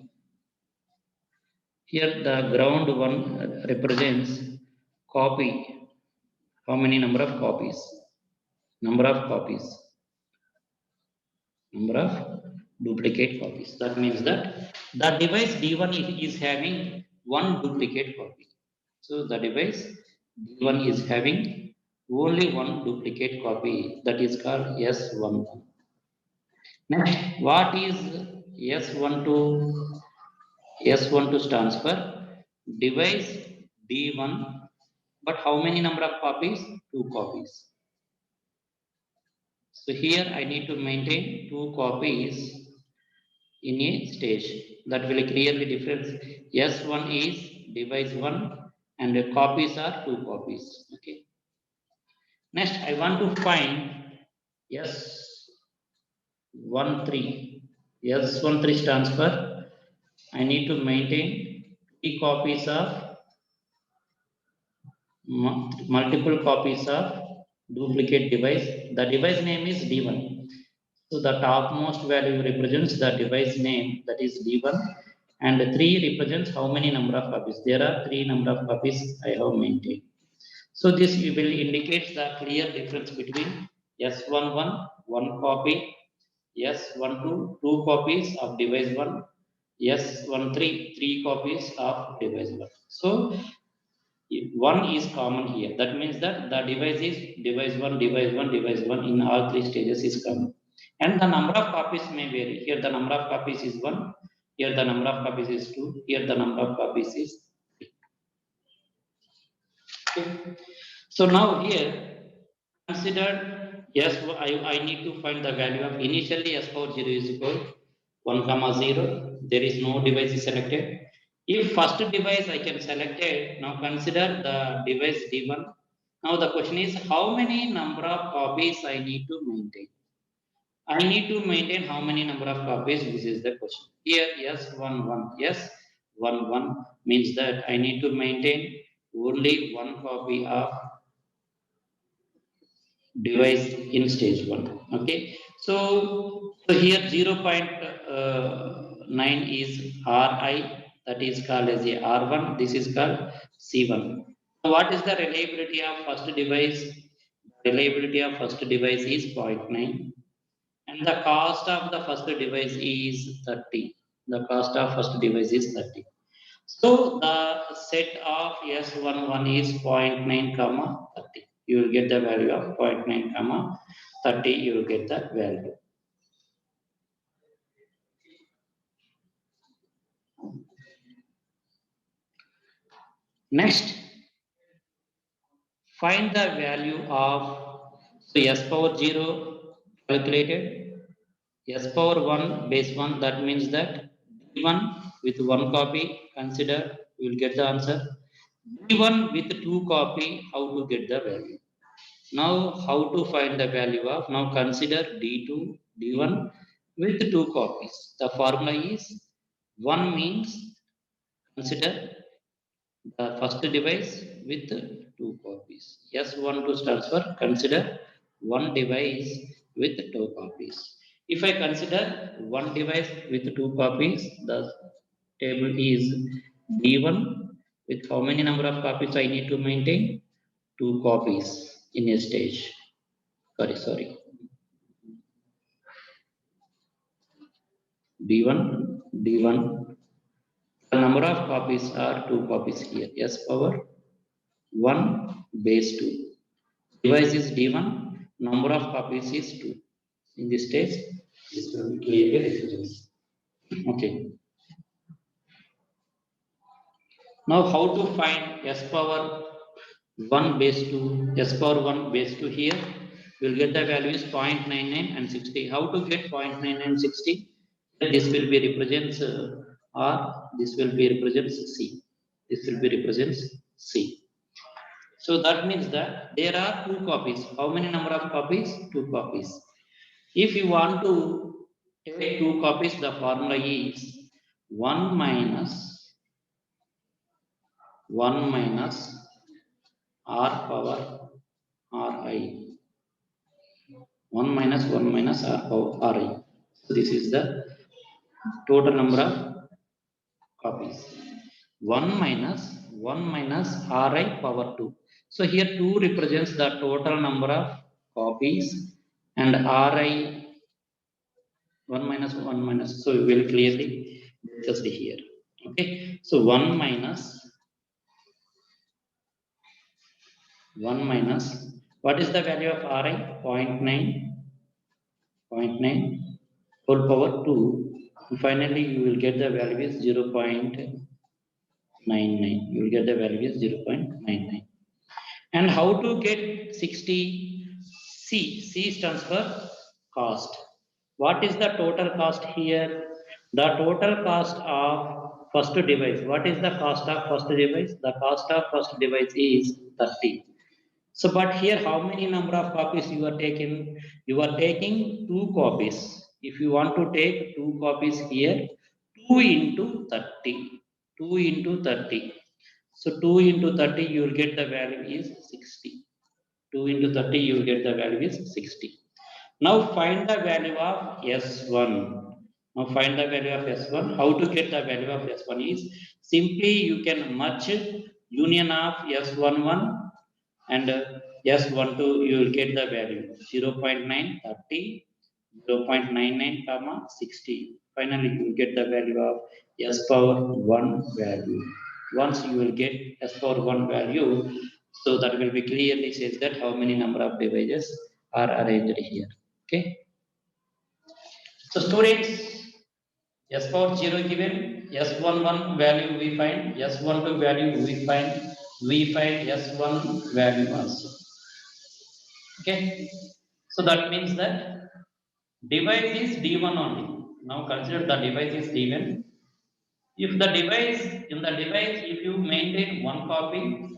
Here the ground one represents copy. How many number of copies? Number of copies. Number of duplicate copies. That means that the device D1 is having one duplicate copy. So the device D1 is having only one duplicate copy, that is called S11. Next, what is S12? S12 stands for device D1, but how many number of copies? 2 copies. So here I need to maintain 2 copies in a stage. That will clearly difference. S1 is device 1 and the copies are 2 copies. Okay. Next, I want to find S13. S13 stands for I need to maintain 3 copies of multiple copies of duplicate device. The device name is D1. So the topmost value represents the device name, that is D1, and 3 represents how many number of copies. There are 3 number of copies I have maintained. So this will indicate the clear difference between S11, 1 copy, S12, 2 copies of device 1, S13, 3 copies of device 1. So one is common here. That means that the device is device 1, device 1, device 1 in all 3 stages is common. And the number of copies may vary. Here the number of copies is 1, here the number of copies is 2, here the number of copies is 3. Okay. So now here, consider, yes, I need to find the value of initially S power 0 is equal 1 comma 0. There is no device is selected. If first device I can select it, now consider the device D1. Now the question is how many number of copies I need to maintain. I need to maintain how many number of copies, this is the question. Here S11, S11 means that I need to maintain only one copy of device in stage 1. Okay, so here 0.9 is Ri, that is called as a R1, this is called C1. What is the reliability of first device? Reliability of first device is 0.9 and the cost of the first device is 30. The cost of first device is 30. So the set of S11 is 0.9 comma 30. You will get the value of 0.9 comma 30. You will get the value. Next, find the value of, so S power 0 calculated, S power 1 base 1, that means that D1 with 1 copy, consider, you will get the answer. D1 with 2 copy, how to get the value? Now, how to find the value of, now consider D2, D1 with 2 copies. The formula is 1 means, consider the first device with 2 copies. S12 stands for consider 1 device with 2 copies. If I consider 1 device with 2 copies, the table is D1 with how many number of copies I need to maintain? 2 copies in a stage. Sorry. D1. The number of copies are 2 copies here. S power 1 base 2. Device is D1. Number of copies is 2. In this stage, this will be clearly reference. Okay. Now how to find s power 1 base 2, s power 1 base 2 here? We'll get the values 0.99 and 60. How to get 0.99 and 60? This will be represents R, this will be represents C. This will be represents C. So that means that there are two copies. How many number of copies? Two copies. If you want to take two copies, the formula is 1 minus 1 minus R power Ri. 1 minus 1 minus R power Ri. So this is the total number of copies. 1 minus 1 minus Ri power 2. So here 2 represents the total number of copies and Ri 1 minus 1 minus. So we will clearly discuss it here. Okay. So 1 minus 1 minus, what is the value of Ri? 0.9 whole power 2. And finally, you will get the value is 0.99. You will get the value is 0.99. And how to get 60? C stands for cost. What is the total cost here? The total cost of first device. What is the cost of first device? The cost of first device is 30. So, but here, how many number of copies you are taking? You are taking two copies. If you want to take two copies here, 2 into 30. 2 into 30. So 2 into 30, you will get the value is 60. 2 into 30, you will get the value is 60. Now find the value of S1. Now find the value of S1. How to get the value of S1 is simply you can merge union of S11 and S12, you will get the value 0.9, 30, 0.99, comma 60. Finally, you will get the value of S power 1 value. Once you will get S power 1 value, so that will be clearly says that how many number of devices are arranged here. Okay. So students, S power 0 given, S11 value we find, S12 value we find S1 value also. Okay. So that means that device is D1 only. Now consider the device is D1. If the device, in the device, if you maintain one copy,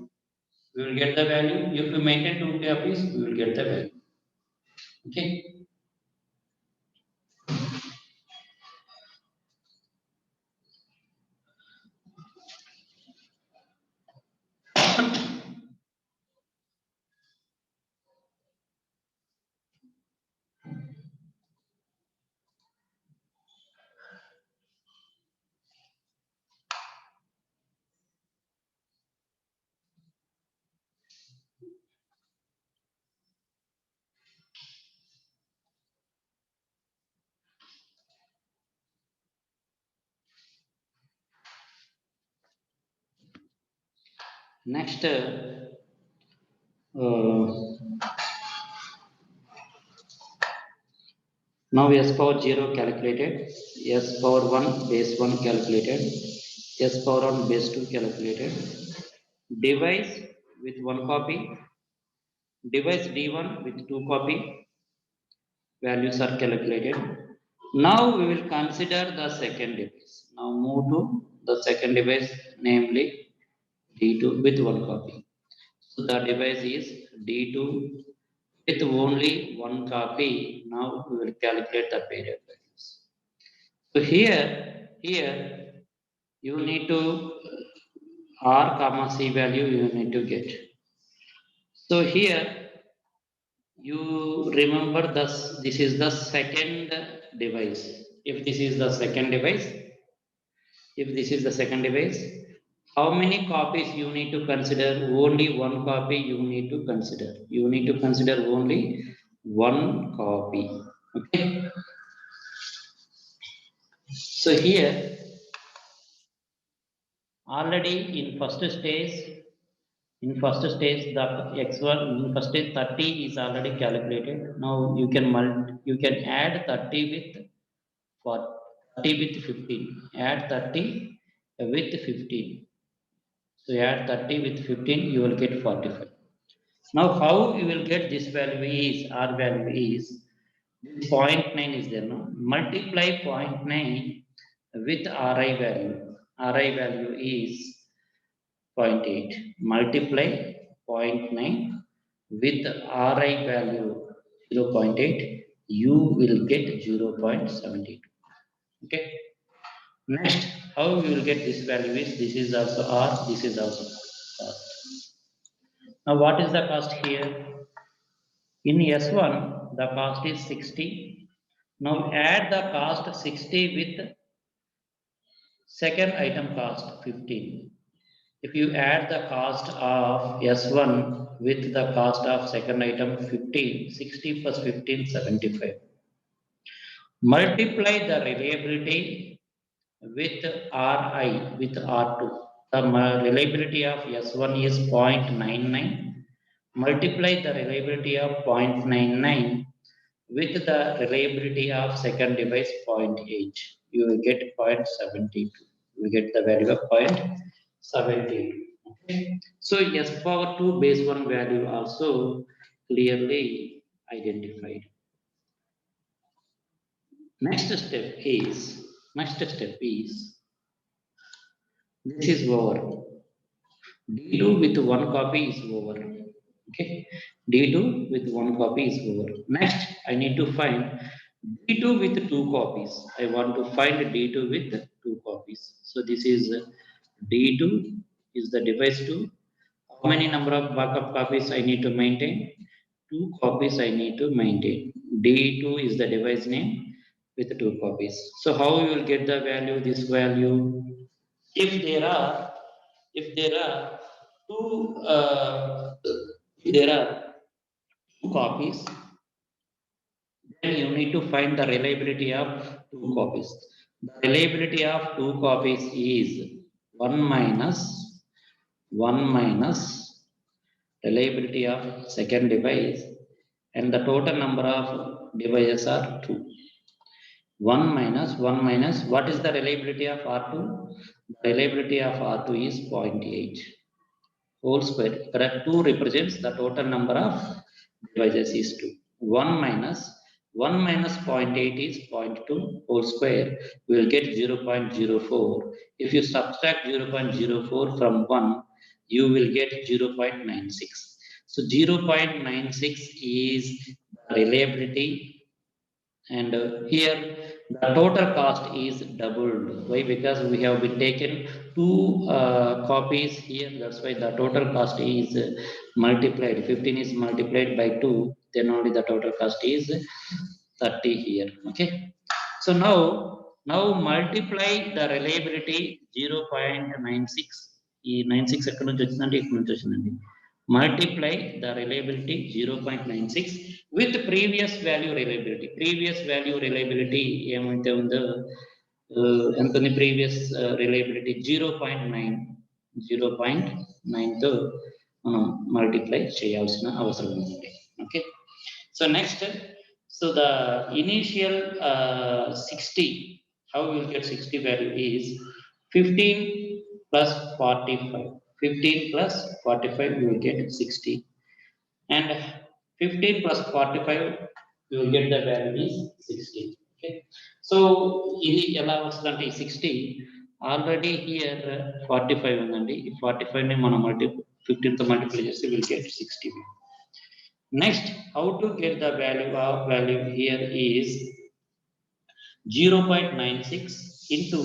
we will get the value. If you maintain two copies, we will get the value. Okay. Next, now S power 0 calculated, S power 1 base 1 calculated, S power 1 base 2 calculated. Device with one copy, device D1 with two copy, values are calculated. Now we will consider the second device. Now move to the second device, namely D2 with one copy. So the device is D2 with only one copy. Now we will calculate the period values. So here you need to R comma C value you need to get. So here you remember this is the second device. If this is the second device, if this is the second device, how many copies you need to consider? Only one copy you need to consider. You need to consider only one copy. Okay. So here already in first stage the x1 in first stage 30 is already calculated. Now you can you can add 30 with for 30 with 15. Add 30 with 15. So add 30 with 15, you will get 45. Now how you will get this value is, R value is, this 0.9 is there, no? Multiply 0.9 with Ri value. Ri value is 0.8. Multiply 0.9 with Ri value 0.8, you will get 0.72. Okay. Next, how you will get this value is, this is also R, this is also cost. Now what is the cost here? In S1, the cost is 60. Now add the cost 60 with second item cost 15. If you add the cost of S1 with the cost of second item 15, 60 plus 15, 75. Multiply the reliability with Ri with R2. The reliability of S1 is 0.99. Multiply the reliability of 0.99 with the reliability of second device 0.8. You will get 0.72. You get the value of 0.72. Okay. So S power 2 base 1 value also clearly identified. Next step is this is over. D2 with one copy is over. Okay. D2 with one copy is over. Next, I need to find D2 with two copies. I want to find D2 with two copies. So this is D2 is the device 2. How many number of backup copies I need to maintain? Two copies I need to maintain. D2 is the device name with two copies. So how you will get the value, this value? If there are if there are two if there are two copies, then you need to find the reliability of two copies. The reliability of two copies is 1 minus 1 minus reliability of second device, and the total number of devices are 2. 1 minus 1 minus, what is the reliability of R2? The reliability of R2 is 0.8 whole square. Correct. 2 represents the total number of devices is 2. 1 minus 1 minus 0.8 is 0.2 whole square. We will get 0.04. If you subtract 0.04 from 1, you will get 0.96. So 0.96 is reliability, and here the total cost is doubled. Why? Because we have been taken two copies here, that's why the total cost is multiplied. 15 is multiplied by 2, then only the total cost is 30 here. Okay. So now multiply the reliability 0.96. ఈ 96 ఎక్కడి నుంచి వచ్చిందంటే ఇక్కడ నుంచి వచ్చిందండి. Multiply the reliability 0.96 with previous value reliability. Previous value reliability ఏమైతే ఉందో ఎంత ఉంది previous reliability 0.9. 0.9 తో మనం మల్టిప్లై చేయాల్సిన అవసరం ఉంది. Okay. So next, so the initial 60, how we will get 60 value is 15 plus 45. 15 plus 45, you will get 60. And 15 plus 45, you will get the value is 60. Okay. So, ఇది ఎలా వస్తుందంటే 60 ఆల్రెడీ హియర్ 45 ఉందండి. ఈ 45 ని మనం 15 తో మల్టిప్లై చేస్తే will get 60. Next, how to get the value here is 0.96 into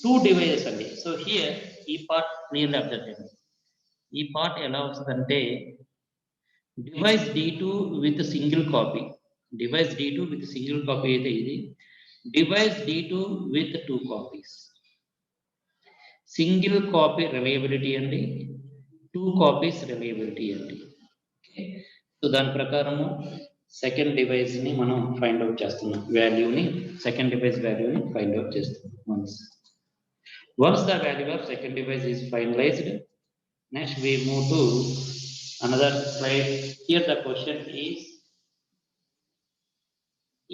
2 devices అండి. So here ఈ part clearly observe చేయండి. ఈ part ఎలా వస్తుందంటే device D2 with single copy. Device D2 with single copy అయితే ఇది. Device D2 with 2 copies. Single copy reliability అండి, 2 copies reliability అండి. Okay. సో దాని ప్రకారము సెకండ్ డివైస్ ని మనం ఫైండ్ అవుట్ చేస్తున్నాం. వాల్యూని సెకండ్ డివైస్ వాల్యూని ఫైండ్ అవుట్ చేస్తున్నాం. Once the value of second device is finalized, next we move to another slide. Here the question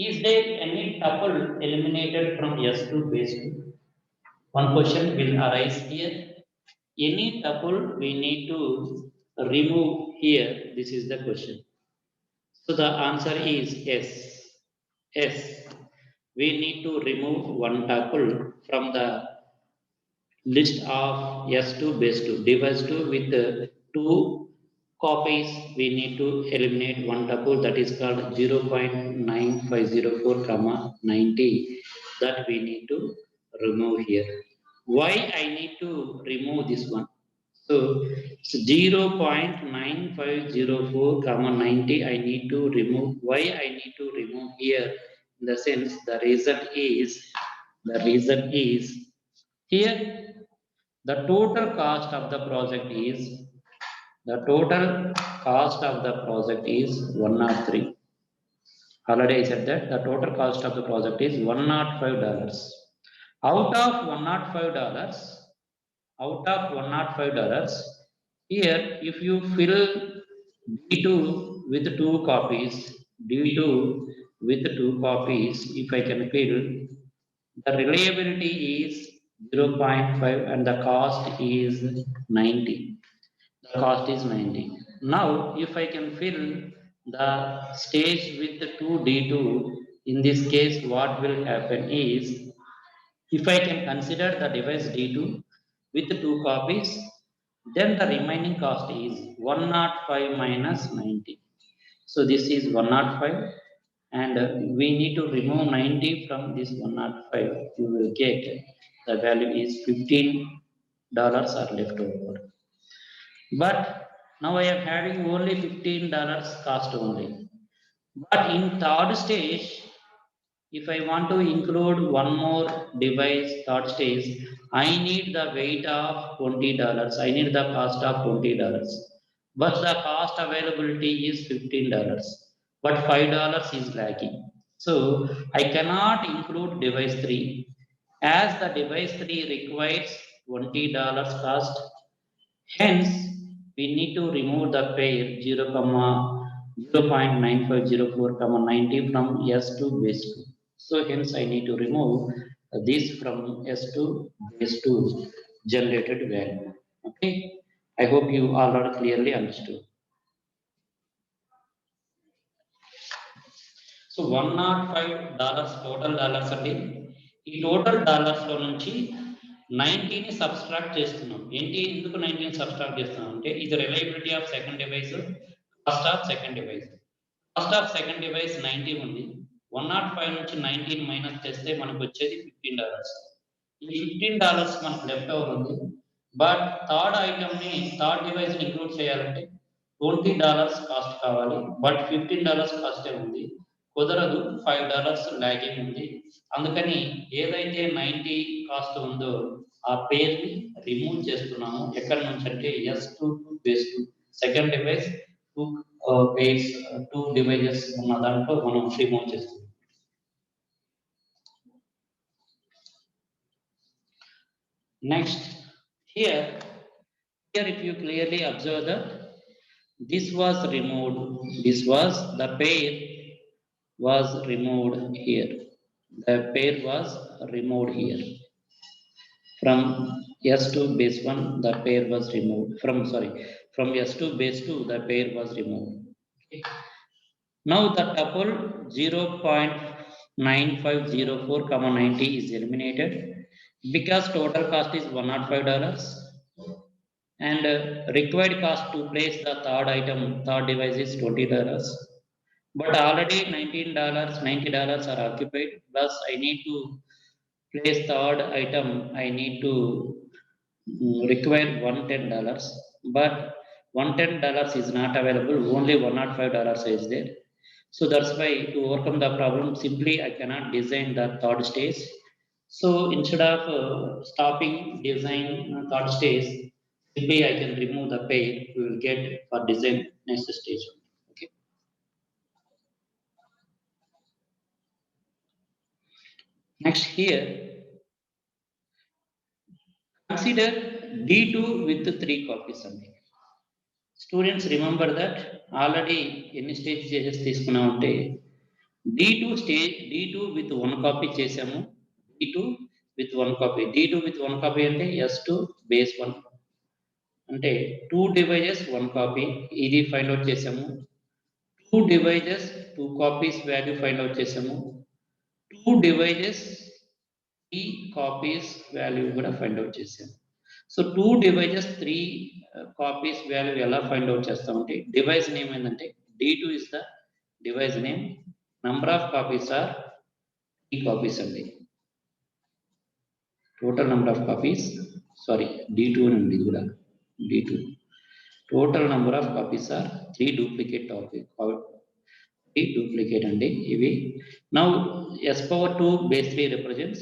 is there any tuple eliminated from S2 base 2? One question will arise here. Any tuple we need to remove here. This is the question. So the answer is yes. Yes. We need to remove one tuple from the list of S2 base 2 device 2 with two copies. We need to eliminate one tuple that is called 0.9504 comma 90 that we need to remove here. Why I need to remove this one? So, 0.9504 comma 90 I need to remove. Why I need to remove here? In the sense the reason is here the total cost of the project is the total cost of the project is 103. Already I said that the total cost of the project is $105. Out of $105, here if you fill D2 with two copies, D2 with two copies, if I can fill, the reliability is 0.5 and the cost is 90. The cost is 90. Now, if I can fill the stage with the 2D2, in this case, what will happen is, if I can consider the device D2 with two copies, then the remaining cost is 105 minus 90. So this is 105 and we need to remove 90 from this 105. You will get the value is $15 are left over. But now I am having only $15 cost only. But in third stage, if I want to include one more device, third stage, I need the weight of $20. I need the cost of $20. But the cost availability is $15. But $5 is lacking. So I cannot include device 3 as the device 3 requires $20 cost. Hence, we need to remove the pair 0.9504, 90 from S2 base 2. So hence I need to remove this from S2 base 2 generated value. Okay. I hope you all are clearly understood. So $105 total dollars అండి. ఈ total dollars లో నుంచి 90ని subtract చేస్తున్నాం. ఏంటి ఎందుకు 90ని subtract చేస్తున్నాం అంటే ఇది reliability of second device, cost of second device. Cost of second device 90 ఉంది. 105 నుంచి 19 మైనస్ చేస్తే మనకు వచ్చేది $15. ఈ $15 మనకు లెఫ్ట్ ఓవర్ ఉంది. బట్ థర్డ్ ఐటమ్ ని థర్డ్ డివైస్ ని ఇంక్లూడ్ చేయాలంటే $20 కాస్ట్ కావాలి. బట్ $15 కాస్టే ఉంది. కుదరదు, $5 లాగింగ్ ఉంది. అందుకని ఏదైతే 90 కాస్ట్ ఉందో ఆ పేరుని రిమూవ్ చేస్తున్నాము. ఎక్కడి నుంచి అంటే S2 base 2 second device 2 pairs 2 devices ఉన్న దాంట్లో మనం రిమూవ్ చేస్తున్నాం. Next, here if you clearly observe that this was removed, the pair was removed here. The pair was removed here. From S2 base 1, the pair was removed. From S2 base 2, the pair was removed. Okay. Now the tuple 0.9504, 90 is eliminated because total cost is $105 and required cost to place the third device is $20. But already $90 are occupied. Plus I need to place third item. I need to require $110. But $110 is not available. Only $105 is there. So that's why to overcome the problem, simply I cannot design the third stage. So instead of stopping design third stage, simply I can remove the pair. We will get for design next stage. Okay. Next here, consider D2 with 3 copies only. Students remember that already ఎన్ని stage చేసేసి తీసుకున్నామంటే D2 stage D2 with 1 copy చేసాము. D2 with 1 copy. D2 with 1 copy అంటే S2 base 1. అంటే 2 devices 1 copy ఇది find out చేసాము. 2 devices 2 copies value find out చేసాము. 2 devices 3 copies value కూడా ఫైండ్ అవుట్ చేసాము. సో 2 devices 3 copies వాల్యూ ఎలా find out చేస్తామంటే డివైస్ నేమ్ ఏంటంటే D2 is the device name. Number of copies are 3 copies అండి. Total number of copies, sorry, D2 and D2. Total number of copies are 3 duplicate copies. 3 duplicate and ivi. Now S power 2 base 3 represents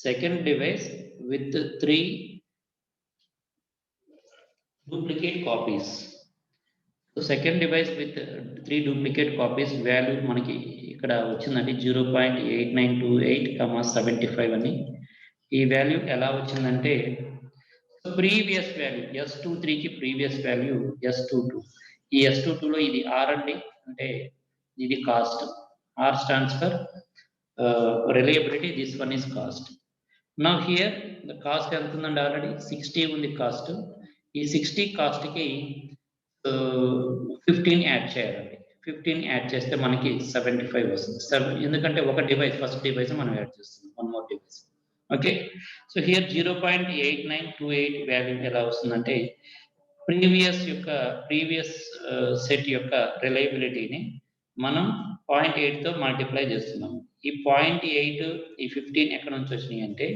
second device with 3 duplicate copies. So second device with 3 duplicate copies value manaki ikkada vachindandi 0.8928, 75 ani. ఈ value ఎలా వచ్చిందంటే previous value S23 కి previous value S22. ఈ S22 లో ఇది R అండి, అంటే ఇది cost. R stands for reliability, this one is cost. Now here the cost ఎంత ఉందండి, ఆల్రెడీ 60 ఉంది కాస్ట్. ఈ 60 కాస్ట్ కి 15 యాడ్ చేయాలండి. 15 యాడ్ చేస్తే మనకి 75 వస్తుంది. ఎందుకంటే ఒక డివైస్, ఫస్ట్ డివైస్ మనం యాడ్ చేస్తున్నాం, one more device. Okay, so here 0.8928 value ఎలా వస్తుందంటే ప్రీవియస్ సెట్ యొక్క రిలయబిలిటీని మనం 0.8 తో మల్టిప్లై చేస్తున్నాం. ఈ 0.8 ఈ 15 ఎక్కడి నుంచి వచ్చినాయి అంటే,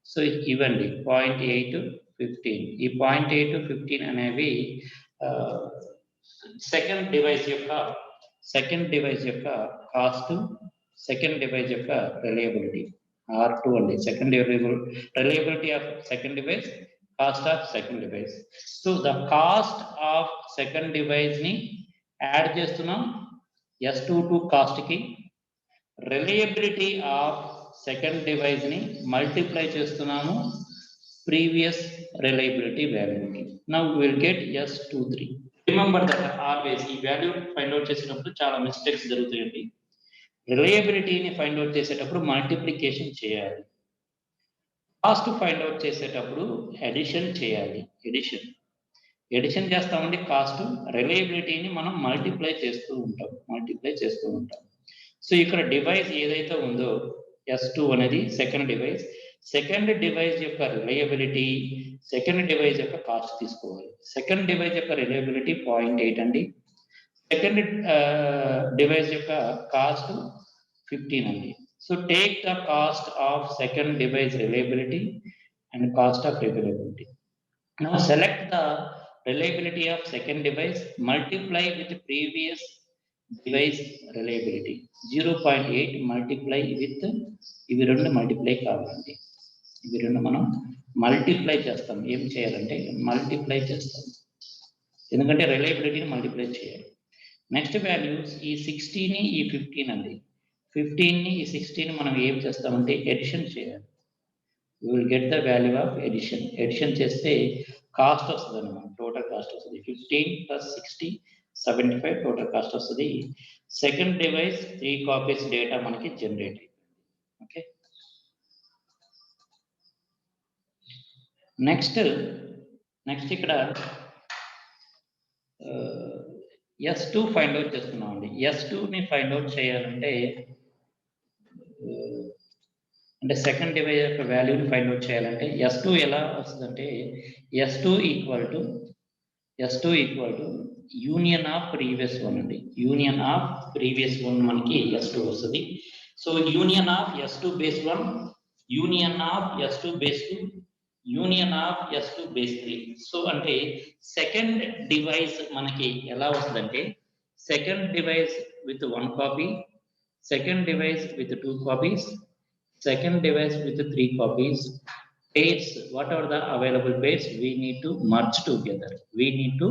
సో ఇవ్వండి 0.8 15. ఈ 0.8 15 అనేవి సెకండ్ డివైస్ యొక్క కాస్ట్, సెకండ్ డివైస్ యొక్క రిలయబిలిటీ R2 అండి. Second reliability of second device, cost of second device. So the cost of second device ని యాడ్ చేస్తున్నాం S22 కాస్ట్ కి, రిలయబిలిటీ ఆఫ్ సెకండ్ డివైస్ ని మల్టిప్లై చేస్తున్నాము ప్రీవియస్ రిలయబిలిటీ వాల్యూకి. Now will get S23. Remember that always ఈ value find out చేసేటప్పుడు చాలా mistakes జరుగుతాయండి. రిలయబిలిటీని ఫైండ్ అవుట్ చేసేటప్పుడు మల్టిప్లికేషన్ చేయాలి, కాస్ట్ ఫైండ్ అవుట్ చేసేటప్పుడు ఎడిషన్ చేయాలి. ఎడిషన్ చేస్తామండి కాస్ట్, రిలయబిలిటీని మనం మల్టిప్లై చేస్తూ ఉంటాం. సో ఇక్కడ డివైస్ ఏదైతే ఉందో S2 అనేది సెకండ్ డివైస్ యొక్క రిలయబిలిటీ, సెకండ్ డివైస్ యొక్క కాస్ట్ తీసుకోవాలి. సెకండ్ డివైస్ యొక్క రిలయబిలిటీ 0.8 అండి, సెకండ్ డివైస్ యొక్క కాస్ట్ 15 అండి. So take the cost of second device reliability and cost of reliability. Now select the reliability of second device, multiply with previous device reliability. 0.8 multiply with ఇవి రెండు multiply కావాలండి. ఇవి రెండు మనం multiply చేస్తాం. ఏం చేయాలంటే మల్టిప్లై చేస్తాం, ఎందుకంటే రిలయబిలిటీని మల్టిప్లై చేయాలి. నెక్స్ట్ వాల్యూస్ ఈ 60ని ఈ 15 అండి. 15ని ఈ 60ని మనం ఏం చేస్తామంటే ఎడిషన్ చేయాలి. We will get the value of addition. Addition చేస్తే కాస్ట్ వస్తుంది అన్నమాట, టోటల్ కాస్ట్ వస్తుంది. 15 plus 60 75 టోటల్ కాస్ట్ వస్తుంది. సెకండ్ డివైస్ 3 కాపీస్ డేటా మనకి జనరేట్ అయిపోయింది. ఓకే, నెక్స్ట్ ఇక్కడ S2 ఫైండ్ అవుట్ చేస్తున్నాం అండి. S2ని ఫైండ్ అవుట్ చేయాలంటే అంటే సెకండ్ డివైస్ యొక్క వాల్యూని ఫైండ్ అవుట్ చేయాలంటే S2 ఎలా వస్తుందంటే S2 equal to union of previous one అండి. యూనియన్ ఆఫ్ ప్రీవియస్ వన్ మనకి S2 వస్తుంది. So union of S2 base 1, union of S2 base 2, union of S2 base 3. So అంటే second device మనకి ఎలా వస్తుందంటే second device with 1 copy, second device with 2 copies, second device with 3 copies, pairs, whatever the available pairs, we need to merge together. We need to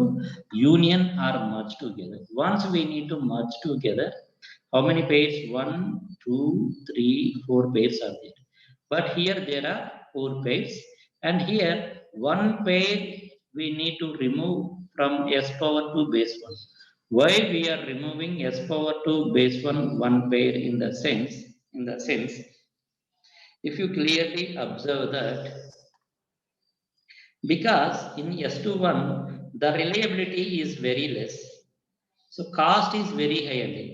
union or merge together. Once we need to merge together, how many pairs? 1, 2, 3, 4 pairs are there. But here there are 4 pairs, and here one pair we need to remove from S power 2 base 1. Why we are removing S power 2 base 1 pair in the sense, if you clearly observe that because in S21 the reliability is very less. So cost is very high అండి.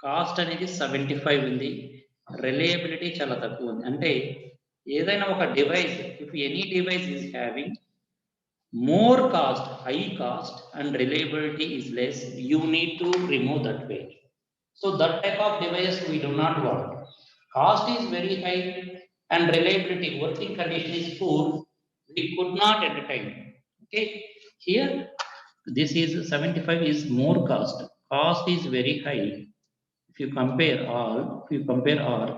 Cost అనేది 75 ఉంది, reliability చాలా తక్కువ ఉంది. అంటే ఏదైనా ఒక device, if any device is having more cost, high cost, and reliability is less, you need to remove that pair. So that type of device we do not want. Cost is very high and reliability, working condition is poor, we could not entertain. Okay, here this is 75 is more cost. Cost is very high. If you compare all,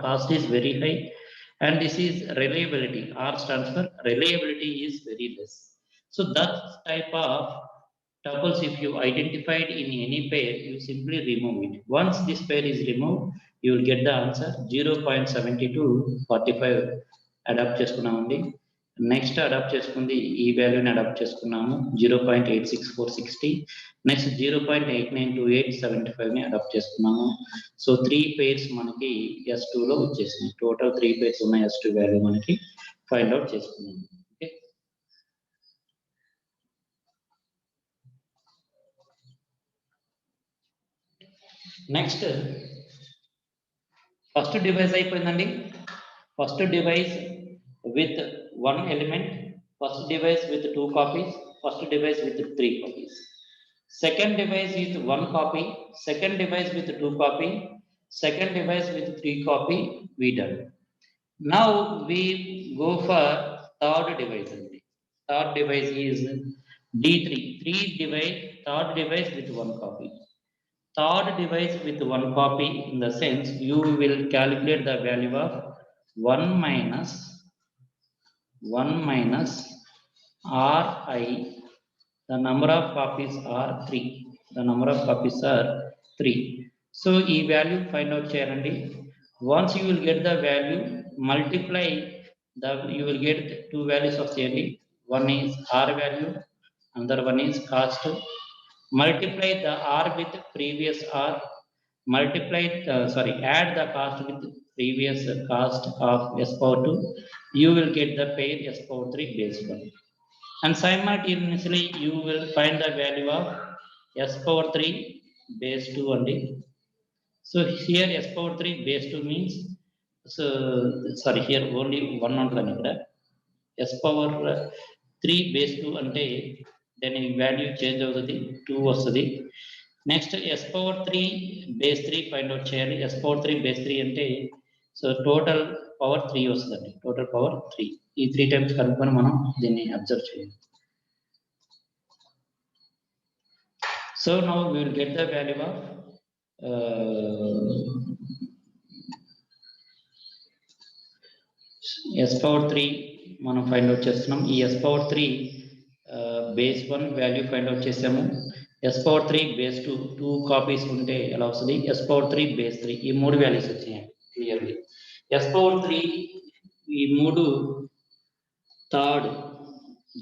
cost is very high, and this is reliability. R stands for reliability is very less. So that type of tuples, if you identified in any pair, you simply remove it. Once this pair is removed, you will get the answer 0.7245 adapt చేసుకున్నామండి. Next adapt చేసుకుంది ఈ వాల్యూని adapt చేసుకున్నాము 0.86460. Next 0.892875ని adapt చేసుకున్నాము. So 3 pairs మనకి S2లో వచ్చేసింది. Total 3 pairs ఉన్న S2 value మనకి ఫైండ్ అవుట్ చేసుకున్నాము. ఓకే, నెక్స్ట్ ఫస్ట్ డివైస్ అయిపోయిందండి. First device with one element, first device with 2 copies, first device with 3 copies, second device with 1 copy, second device with 2 copy, second device with 3 copy, we done. Now we go for third device. Third device is D3, 3 device, third device with 1 copy. Third device with 1 copy, in the sense you will calculate the value of 1 minus Ri, the number of copies are 3. The number of copies are 3. So, e value find out cheyalandi. Once you will get the value, multiply the, you will get 2 values of cheyalandi. One is R value, another one is cost. Multiply the R with previous R. Multiply, add the cost with previous cost of S power 2. You will get the pair S power 3 base 1. And simultaneously you will find the value of S power 3 base 2 only. So here S power 3 base 2 means, so here only one on the S power 3 base 2 ante then value change avutadi 2 vastadi. Next S power 3 base 3 find out cheyali. S power 3 base 3 ante, so total power 3 vastadi, total power 3. ఈ 3 times కనుక్కొని మనం దీన్ని observe చేయాలి. So now we will get the value of S power 3 మనం find out చేస్తున్నాం. ఈ S power 3 base 1 value find out చేసాము. S power 3 base 2 2 copies ఉంటే ఎలా వస్తుంది? S power 3 బేస్ 3, ఈ 3 వాల్యూస్ వచ్చాయి క్లియర్లీ. S power 3 ఈ 3 థర్డ్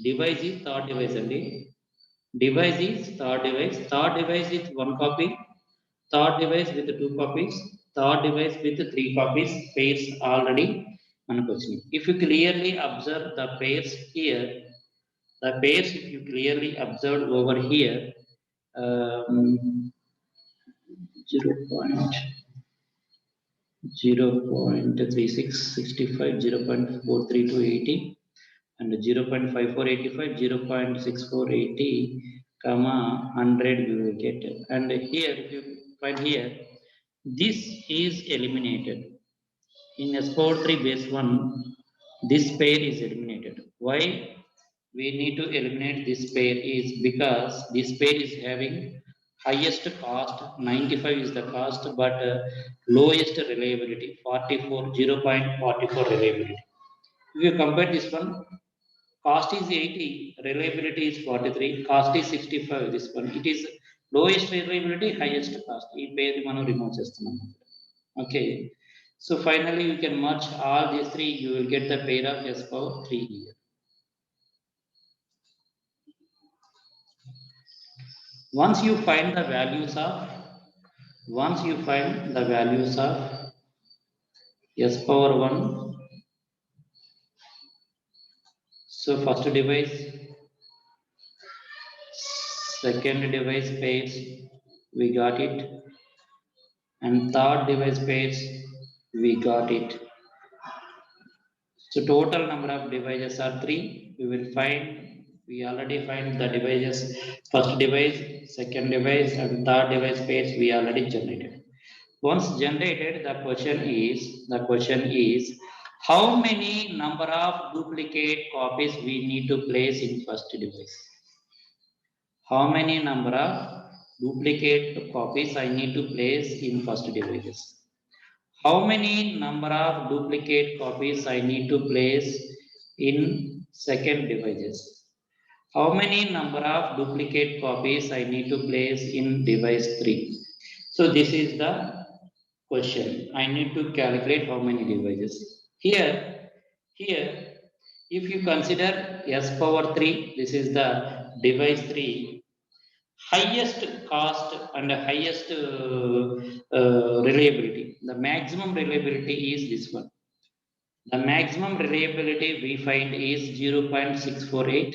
డివైస్ ఈ థర్డ్ డివైస్ అండి. Device is third device. Third device with 1 copy. Third device with 2 copies. Third device with 3 copies. Pairs already manaku vachindi. If you clearly observe the pairs here, the pairs if you clearly observe over here, 0.3665, 0.43280. and 0.5485, 0.6480, 100 you will get. And here, if you find here, this is eliminated. In S power 3 base 1, this pair is eliminated. Why we need to eliminate this pair is because this pair is having highest cost, 95 is the cost, but lowest reliability, 0.44 reliability. If you compare this one, cost is 80, reliability is 43, cost is 65, this one. It is lowest reliability, highest cost. Ee pair manu remove chestunam. Okay. So finally you can merge all these 3, you will get the pair of S power 3 here. Once you find the values of S power 1, so first device second device pairs, we got it, and third device pairs, we got it. So total number of devices are 3. We already find the devices, first device, second device, and third device pairs we already generated. Once generated, the question is, how many number of duplicate copies we need to place in first device? How many number of duplicate copies I need to place in first devices? How many number of duplicate copies I need to place in second devices? How many number of duplicate copies I need to place in device 3? So this is the question. I need to calculate how many devices. Here, if you consider s power 3, this is the device 3, highest cost and highest reliability. The maximum reliability is this one. The maximum reliability we find is 0.648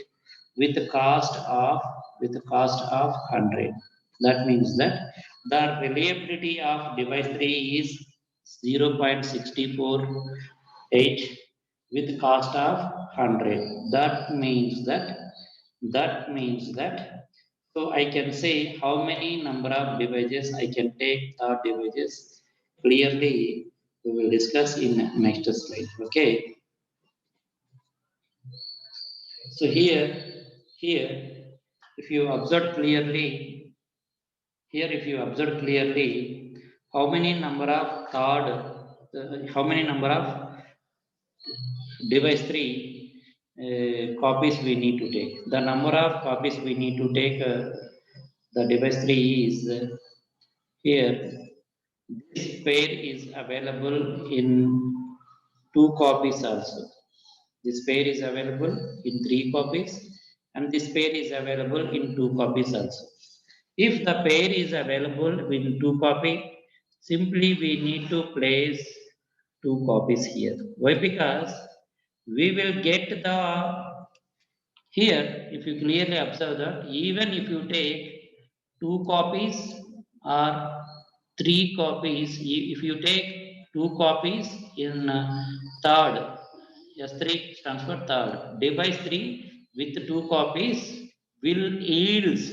with the cost of 100. That means that the reliability of device 3 is 0.648 with cost of 100. That means that so I can say how many number of devices I can take third devices. Clearly we will discuss in next slide. Okay. So here, if you observe clearly, how many number of how many number of device 3 copies we need to take. The number of copies we need to take the device 3 is here. This pair is available in 2 copies also. This pair is available in 3 copies, and this pair is available in 2 copies also. If the pair is available in 2 copies, simply we need to place 2 copies here. Why? Because we will get the here, if you clearly observe that, even if you take 2 copies or 3 copies, if you take 2 copies in third, S3 stands for third, device 3 with 2 copies will yields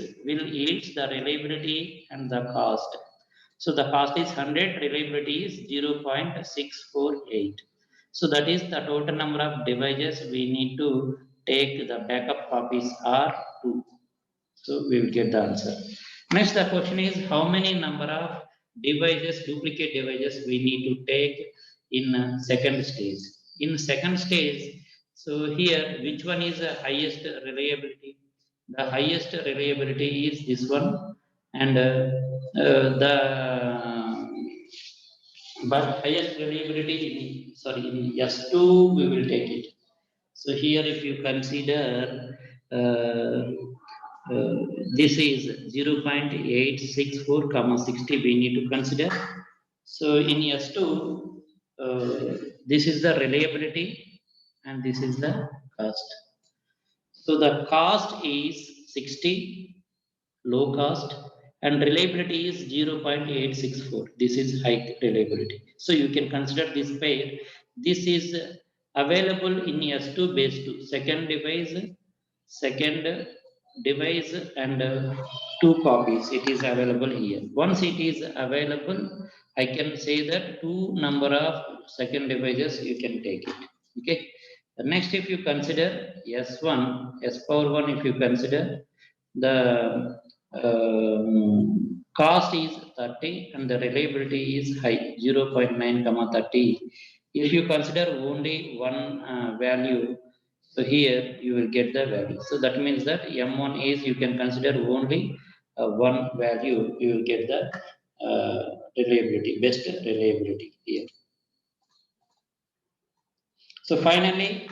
the reliability and the cost. So the cost is 100, reliability is 0.648. So that is the total number of devices we need to take the backup copies are 2. So we will get the answer. Next, the question is how many number of devices, duplicate devices we need to take in second stage. In second stage, so here which one is the highest reliability? The highest reliability is this one, and the but highest reliability in S2 we will take it. So here if you consider this is 0.864 comma 60 we need to consider. So in S2 this is the reliability and this is the cost. So the cost is 60, low cost, and reliability is 0.864. This is high reliability. So you can consider this pair. This is available in S2 base 2, second device and 2 copies. It is available here. Once it is available, I can say that 2 number of second devices you can take it. Okay. Next, if you consider S1, S power 1, if you consider the cost is 30 and the reliability is high 0.9 comma 30. If you consider only one value, so here you will get the value. So that means that M1 is you can consider only one value, you will get the reliability, best reliability here. So finally,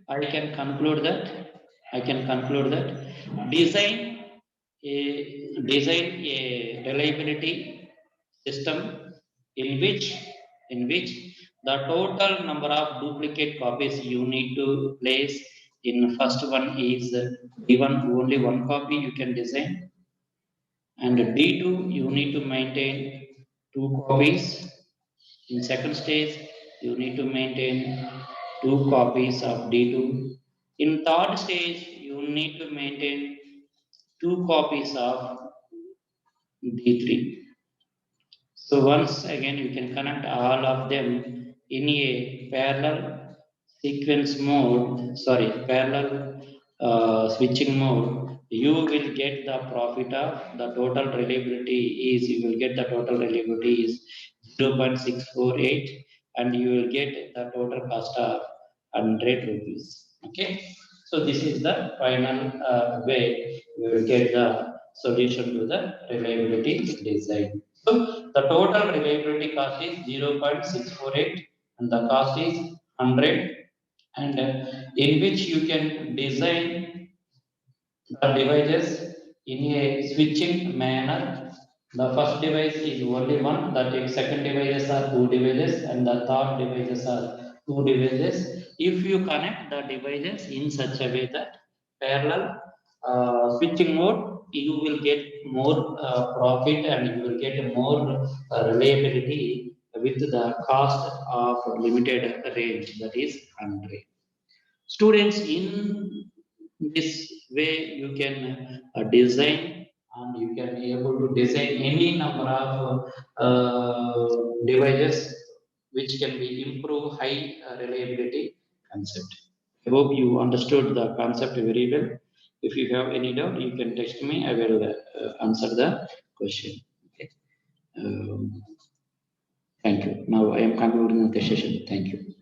I can conclude that design a reliability system in which the total number of duplicate copies you need to place in first one is given only one copy you can design, And D2, you need to maintain 2 copies. In second stage, you need to maintain 2 copies of D2. In third stage, you need to maintain 2 copies of D3. So once again, you can connect all of them in a parallel sequence mode, parallel switching mode. You will get the profit of the total reliability is, you will get the total reliability is 0.648 and you will get the total cost of 100 rupees. Okay. So this is the final way you will get the solution to the reliability design. So the total reliability cost is 0.648 and the cost is 100, and in which you can design the devices in a switching manner. The first device is only one, the second devices are 2 devices, and the third devices are 2 devices. If you connect the devices in such a way that parallel switching mode, you will get more profit and you will get more reliability with the cost of limited range, that is 100. Students, in this way you can design, and you can able to design any number of devices which can be improve high reliability concept. I hope you understood the concept very well. If you have any doubt, you can text me. I will answer the question. Okay. Um, Thank you. Now I am concluding the session. Thank you.